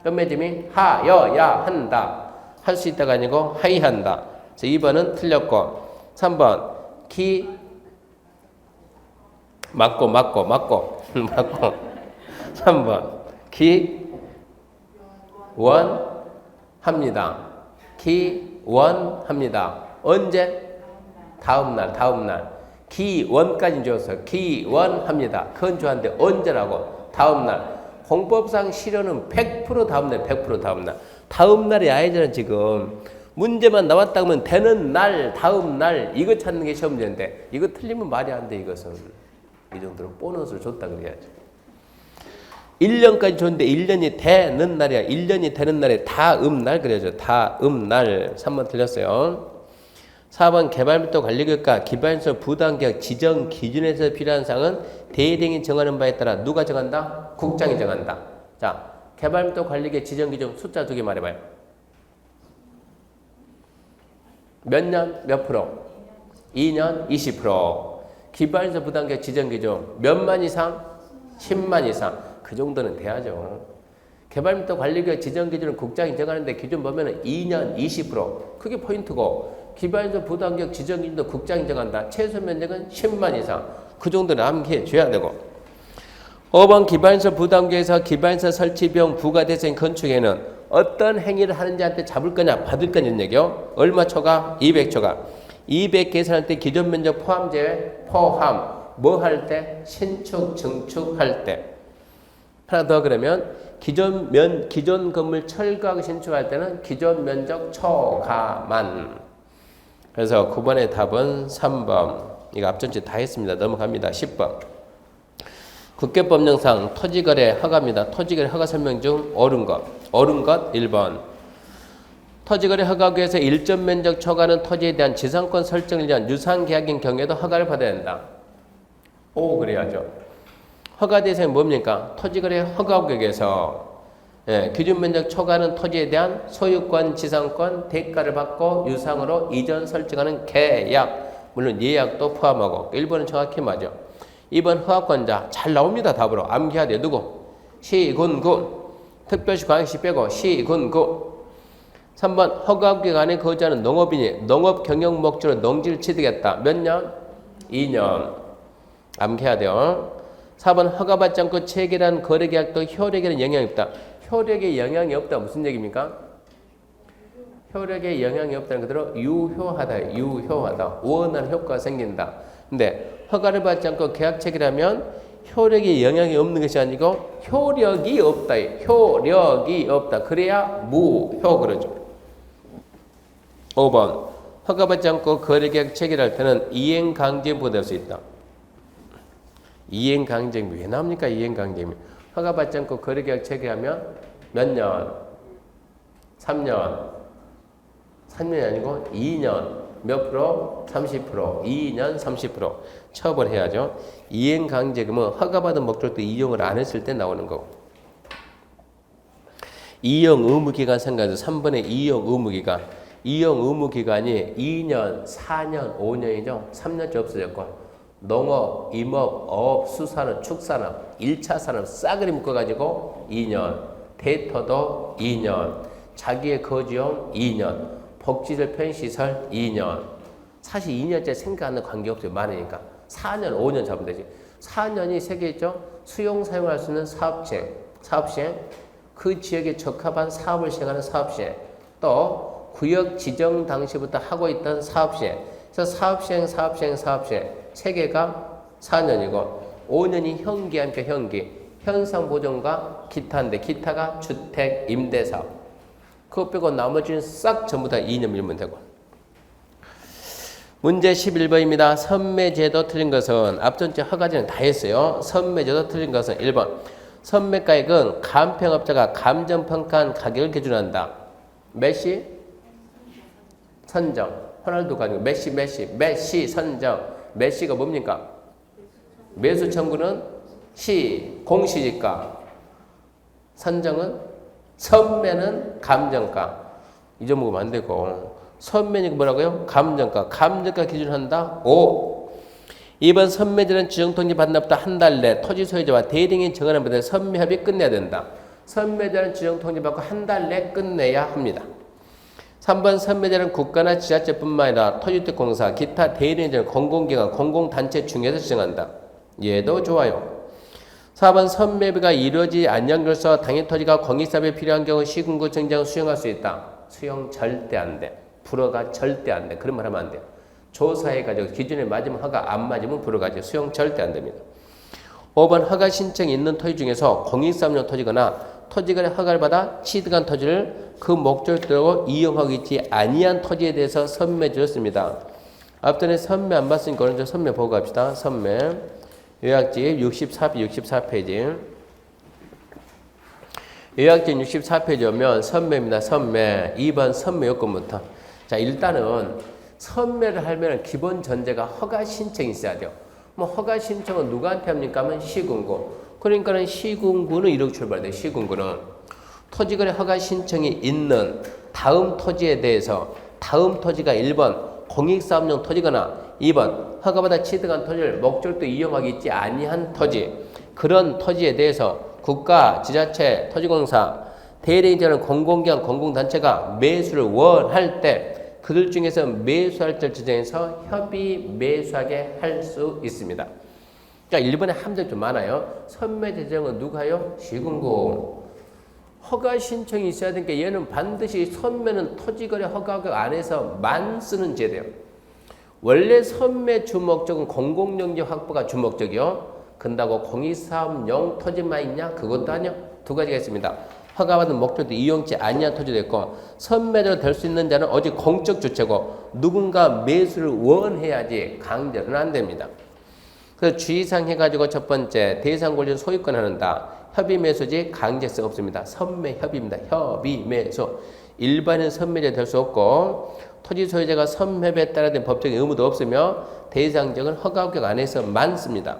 S1: 끝맺음이 하여야 한다. 할 수 있다가 아니고 하이한다. 2번은 틀렸고 3번 맞고 3번 기원합니다. 기원합니다. 언제? 다음날 기원까지 지었어요. 기원합니다. 건조한데 언제라고? 다음날. 공법상 실효는 100% 다음날, 100% 다음날. 다음날이 아니잖아, 지금. 문제만 나왔다 하면 되는 날, 다음날, 이거 찾는 게 시험 문제인데, 이거 틀리면 말이 안 돼, 이것은. 이 정도로 보너스를 줬다 그래야지. 1년까지 줬는데 1년이 되는 날이야. 1년이 되는 날에 다음날 그래야죠. 다음날. 3번 틀렸어요. 4번 개발밀도 관리구역과 기반시설 부담구역 지정 기준에서 필요한 사항은 대등이 정하는 바에 따라 누가 정한다? 국장이 정한다. 자, 개발밀도 관리구역 지정 기준 숫자 2개 말해봐요. 몇 년? 몇 프로? 2년? 20%. 기반시설 부담구역 지정 기준 몇만 이상? 10만 이상. 그 정도는 돼야죠. 개발밀도 관리구역 지정 기준은 국장이 정하는데 기준 보면은 2년 20%. 그게 포인트고 기반시설 부담구역 지정 기준도 국장이 정한다. 최소 면적은 10만 이상. 그 정도는 암기해 줘야 되고. 5번 기반시설 부담구역에서 기반시설 설치 비용 부과대상 건축에는 어떤 행위를 하는 자한테 잡을 거냐 받을 거냐는 얘기요. 얼마 초과? 200초과. 200 계산할 때 기존 면적 포함 제외 포함. 뭐 할 때? 신축 증축할 때. 하나 더 그러면 기존 건물 철거하고 신축할 때는 기존 면적 초과만. 그래서 9번의 답은 3번. 이거 앞전체 다 했습니다. 넘어갑니다. 10번. 국계법령상 토지거래 허가입니다. 토지거래 허가 설명 중 옳은 것 1번. 토지거래 허가구에서 일정 면적 초과하는 토지에 대한 지상권 설정을 위한 유상계약인 경우에도 허가를 받아야 된다. 오 그래야죠. 허가 대상이 뭡니까? 토지거래 허가구역에서 기준 면적 초과하는 토지에 대한 소유권, 지상권, 대가를 받고 유상으로 이전 설정하는 계약, 물론 예약도 포함하고 1번은 정확히 맞아. 2번 허가권자 잘 나옵니다. 답으로 암기해야 돼. 누구? 시군구. 특별시 광역시 빼고 시군구. 3번 허가구역 안에 거주하는 농업인이 농업 경영 목적으로 농지를 취득했다. 몇 년? 2년. 암기해야 돼요. 4번 허가받지 않고 체결한 거래계약도 효력에는 영향이 없다. 효력에 영향이 없다. 무슨 얘기입니까? 효력에 영향이 없다는 그대로 유효하다. 유효하다. 원하는 효과가 생긴다. 근데 허가를 받지 않고 계약 체결하면 효력에 영향이 없는 것이 아니고 효력이 없다. 효력이 없다. 그래야 무효 그러죠. 5번 허가받지 않고 거래계약 체결할 때는 이행강제부가 될 수 있다. 이행강제임이 왜 나옵니까? 이행강제임이 허가받지 않고 거래계약 체결하면 몇 년? 3년 3년이 아니고 2년 몇 프로? 30% 2년 30% 처벌해야죠. 이행강제금은 허가받은 목적도 이용을 안 했을 때 나오는 거고 이용 의무기간 생각해서 3번의 이용 의무기간 이용 의무기간이 2년, 4년, 5년이죠. 3년째 없어졌고 농업, 임업, 어업, 수산업, 축산업, 1차 산업 싸그리 묶어가지고 2년, 데이터도 2년, 자기의 거주용 2년, 복지를 편시설 2년. 사실 2년째 생각하는 관계없어요. 많으니까. 4년, 5년 잡으면 되지. 4년이 3개 있죠. 수용, 사용할 수 있는 사업시행, 그 지역에 적합한 사업을 시행하는 사업시행, 또 구역 지정 당시부터 하고 있던 사업시행. 그래서 사업시행 3개가 4년이고 5년이 현기합니까? 현기. 현상보존과 기타인데 기타가 주택, 임대사업. 그거 빼고 나머지는 싹 전부 다 2년 밀면 되고. 문제 11번입니다. 선매제도 틀린 것은 앞전체 허가제는 다 했어요. 선매제도 틀린 것은 1번. 선매가액은 감평업자가 감정평가한 가격을 기준한다. 매시 선정. 호날두가 아니고 매시 선정. 매시가 뭡니까? 매수 청구는 시 공시지가. 선정은 선매는 감정가. 잊어먹으면 안 되고. 선매니까 뭐라고요? 감정가. 감정가 기준한다. 5. 2번 선매제는 지정통지 받는 날부터 한 달 내 토지 소유자와 대리인이 정하는 바에 선매협의 끝내야 된다. 선매제는 지정통지 받고 한 달 내 끝내야 합니다. 3번 선매제는 국가나 지자체뿐만 아니라 토지주택공사, 기타 대리인이 정하는 공공기관, 공공단체 중에서 지정한다. 얘도 좋아요. 4번 선매비가 이루어지지 않는 것으로 당해 토지가 공익사업에 필요한 경우 시군구 정장 수용할 수 있다. 수용 절대 안 돼. 불허가 절대 안 돼. 그런 말 하면 안 돼요. 조사해가지고 기준에 맞으면 허가, 안 맞으면 불허가지. 수용 절대 안 됩니다. 5번 허가 신청이 있는 토지 중에서 공익사업용 토지거나 토지거래 허가를 받아 취득한 토지를 그 목적으로 이용하고 있지 아니한 토지에 대해서 선매제를 씁니다. 앞전에 선매 안 봤으니까 오늘 선매 보고 갑시다. 선매 요약집 64페이지 요약집 64페이지 오면 선매입니다. 선매 2번 선매 요건부터. 자 일단은 선매를 하면 기본 전제가 허가 신청이 있어야 돼요. 뭐 허가 신청은 누구한테 합니까? 하면 시군구. 그러니까는 시군구는 이렇게 출발돼요. 시군구는 토지거래 허가 신청이 있는 다음 토지에 대해서 다음 토지가 1번 공익사업용 토지거나 2번 허가받아 취득한 토지를 목적도 이용하기 있지 아니한 토지 그런 토지에 대해서 국가, 지자체, 토지공사, 대리인이라는 공공기관, 공공단체가 매수를 원할 때 그들 중에서 매수할 때 지정해서 협의 매수하게 할 수 있습니다. 그러니까 일본에 함정이 좀 많아요. 선매 제정은 누가 해요? 시군구. 허가 신청이 있어야 되니까 얘는 반드시 선매는 토지거래 허가구역 안에서만 쓰는 제도예요. 원래 선매 주목적은 공공용지 확보가 주목적이요. 근다고 공익사업용 토지만 있냐? 그것도 아니요. 두 가지가 있습니다. 허가받은 목적도 이용치 아니한 토지도 있고 선매자로 될 수 있는 자는 오직 공적 주체고 누군가 매수를 원해야지 강제로는 안 됩니다. 그래서 주의사항 해가지고 첫 번째 대상 권리는 소유권 하는다. 협의 매수지 강제성 없습니다. 선매 협의입니다. 협의 매수. 일반인 선매자 될 수 없고 토지 소유자가 선협에 따라 된 법적인 의무도 없으며 대상적은 허가 합격 안에서 많습니다.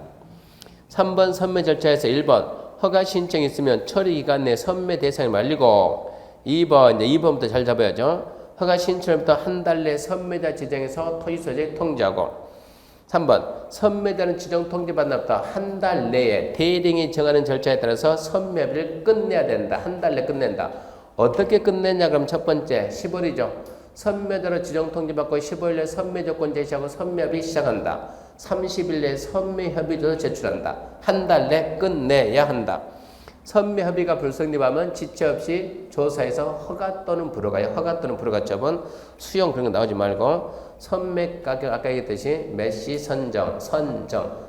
S1: 3번 선매 절차에서 1번 허가 신청이 있으면 처리 기간 내 선매 대상을 말리고 2번, 이제 2번부터 잘 잡아야죠. 허가 신청부터 한 달 내 선매자 지정해서 토지 소유자 통지하고 3번 선매자는 지정 통지받는 날부터 한 달 내에 대리인이 정하는 절차에 따라서 선매를 끝내야 된다. 한 달 내 끝낸다. 어떻게 끝내냐 그럼 첫 번째 10월이죠. 선매자로 지정 통지받고 15일 내 선매 조건 제시하고 선매협의 시작한다. 30일 내 선매협의조를 제출한다. 한 달 내 끝내야 한다. 선매협의가 불성립하면 지체 없이 조사해서 허가 또는 불허가요. 허가 또는 불허가 처분 수용 그런 거 나오지 말고 선매 가격 아까 얘기했듯이 매시 선정,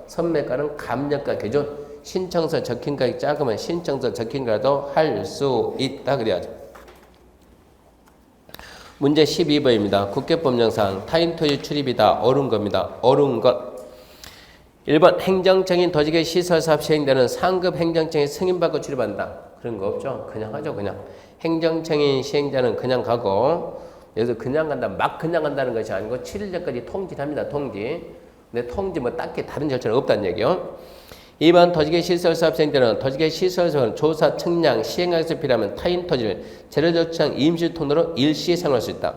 S1: 선매가는 감정가 기준 신청서 적힌 가격이 작으면 신청서 적힌 거라도 할 수 있다 그래야죠. 문제 12번입니다. 국회법령상 타인 토지 출입이다. 옳은 겁니다. 옳은 것. 1번 행정청인 도지개 시설사업 시행자는 상급 행정청에 승인받고 출입한다. 그런 거 없죠. 그냥 하죠. 그냥. 행정청인 시행자는 그냥 가고 여기서 그냥 간다. 막 그냥 간다는 것이 아니고 7일 전까지 통지를 합니다. 통지. 근데 통지 뭐 딱히 다른 절차는 없다는 얘기요. 2번 도지개 시설사업 시행자는 도지개 시설사업은 조사, 측량, 시행하기서 필요하면 타인 토지를 재료조치장 임시통로로 일시에 사용할 수 있다.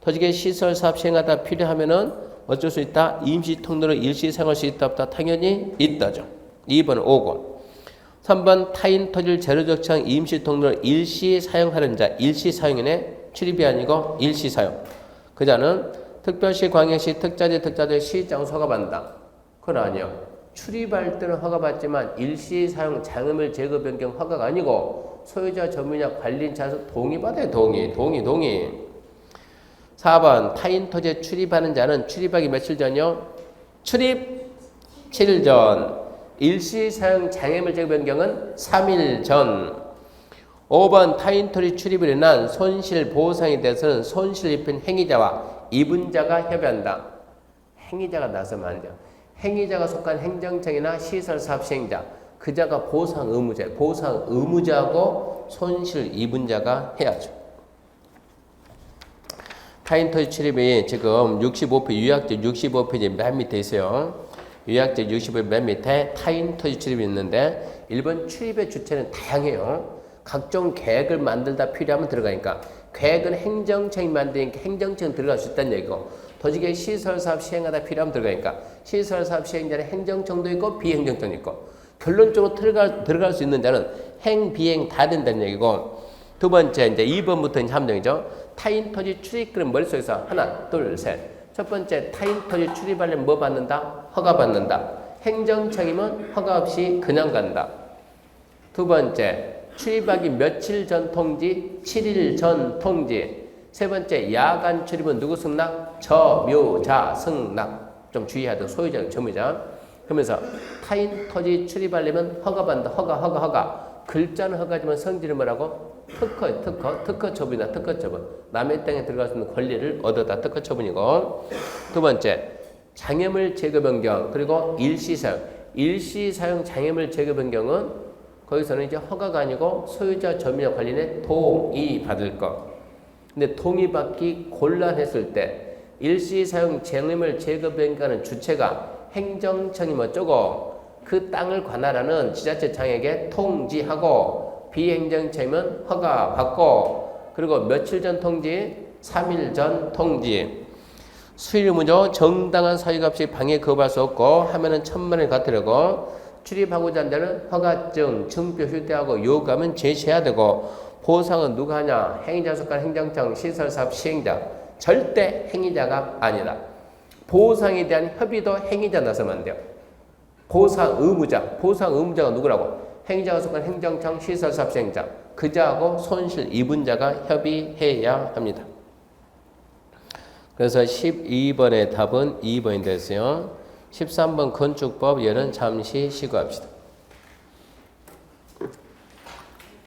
S1: 도지개 시설사업 시행하다 필요하면은 어쩔 수 있다. 임시통로로 일시에 사용할 수 있다 없다. 당연히 있다죠. 2번 오고 3번 타인 토지를 재료조치장 임시통로로 일시 사용하는 자 일시 사용인의 출입이 아니고 일시 사용. 그 자는 특별시, 광역시, 특자지, 특자들 시장 허가받는다. 그건 아니요. 출입할 때는 허가받지만 일시 사용 장애물 제거 변경 허가가 아니고 소유자 점유자 관리인차에서 동의받아요. 동의. 4번 타인 토지에 출입하는 자는 출입하기 며칠 전이요? 출입 7일 전. 일시 사용 장애물 제거 변경은 3일 전. 5번 타인 토지 출입으로 인한 손실 보상에 대해서는 손실 입힌 행위자와 입은 자가 협의한다. 행위자가 나서면 안 돼요. 행위자가 속한 행정청이나 시설사업 시행자, 그 자가 보상 의무자, 보상 의무자하고 손실 입은 자가 해야죠. 타인 토지 출입이 지금 65페이지, 유약적 65페이지 맨 밑에 있어요. 유약적 65페이지 맨 밑에 타인 토지 출입이 있는데 1번 출입의 주체는 다양해요. 각종 계획을 만들다 필요하면 들어가니까 계획은 행정청이 만드니까 행정청 들어갈 수 있다는 얘기고 도지개 시설사업 시행하다 필요하면 들어가니까 시설사업 시행자는 행정청도 있고 비행정청도 있고 결론적으로 들어갈 수 있는 자는 행, 비행 다 된다는 얘기고 두 번째 이제 2번부터 함정이죠. 타인 토지 출입 그럼 머릿속에서 하나, 둘, 셋. 첫 번째 타인 토지 출입하려면 뭐 받는다? 허가 받는다. 행정청이면 허가 없이 그냥 간다. 두 번째 출입하기 며칠 전 통지? 7일 전 통지. 세 번째 야간 출입은 누구 승낙? 점유자 승낙. 좀 주의해야 돼. 소유자, 점유자. 그러면서 타인 토지 출입하려면 허가받는다. 허가. 글자는 허가지만 성질은 뭐라고? 특허 처분이다. 특허 처분. 남의 땅에 들어갈 수 있는 권리를 얻었다. 특허 처분이고. 두 번째 장애물 제거 변경 그리고 일시 사용. 일시 사용 장애물 제거 변경은 거기서는 이제 허가가 아니고 소유자 점유자 관리인의 동의 받을 것. 근데 동의받기 곤란했을 때 일시 사용 장애물 제거 변경하는 주체가 행정청이면 어쩌고 그 땅을 관할하는 지자체장에게 통지하고 비행정청이면 허가받고 그리고 며칠 전 통지? 3일 전 통지. 수일 의무죠. 정당한 사유가 없이 방해 거부할 수 없고 하면은 1,000만 원 갖추려고 출입하고자 하는 데는 허가증, 증표 휴대하고 요구하면 제시해야 되고 보상은 누가 하냐? 행위자 속한 행정청, 시설사업 시행자. 절대 행위자가 아니다. 보상에 대한 협의도 행위자 나서면 안 돼요. 보상 의무자가 누구라고? 행위자가 속한 행정청, 시설사업 시행자. 그자하고 손실 입은 자가 협의해야 합니다. 그래서 12번의 답은 2번이 됐어요. 13번 건축법 얘는 잠시 쉬고 합시다.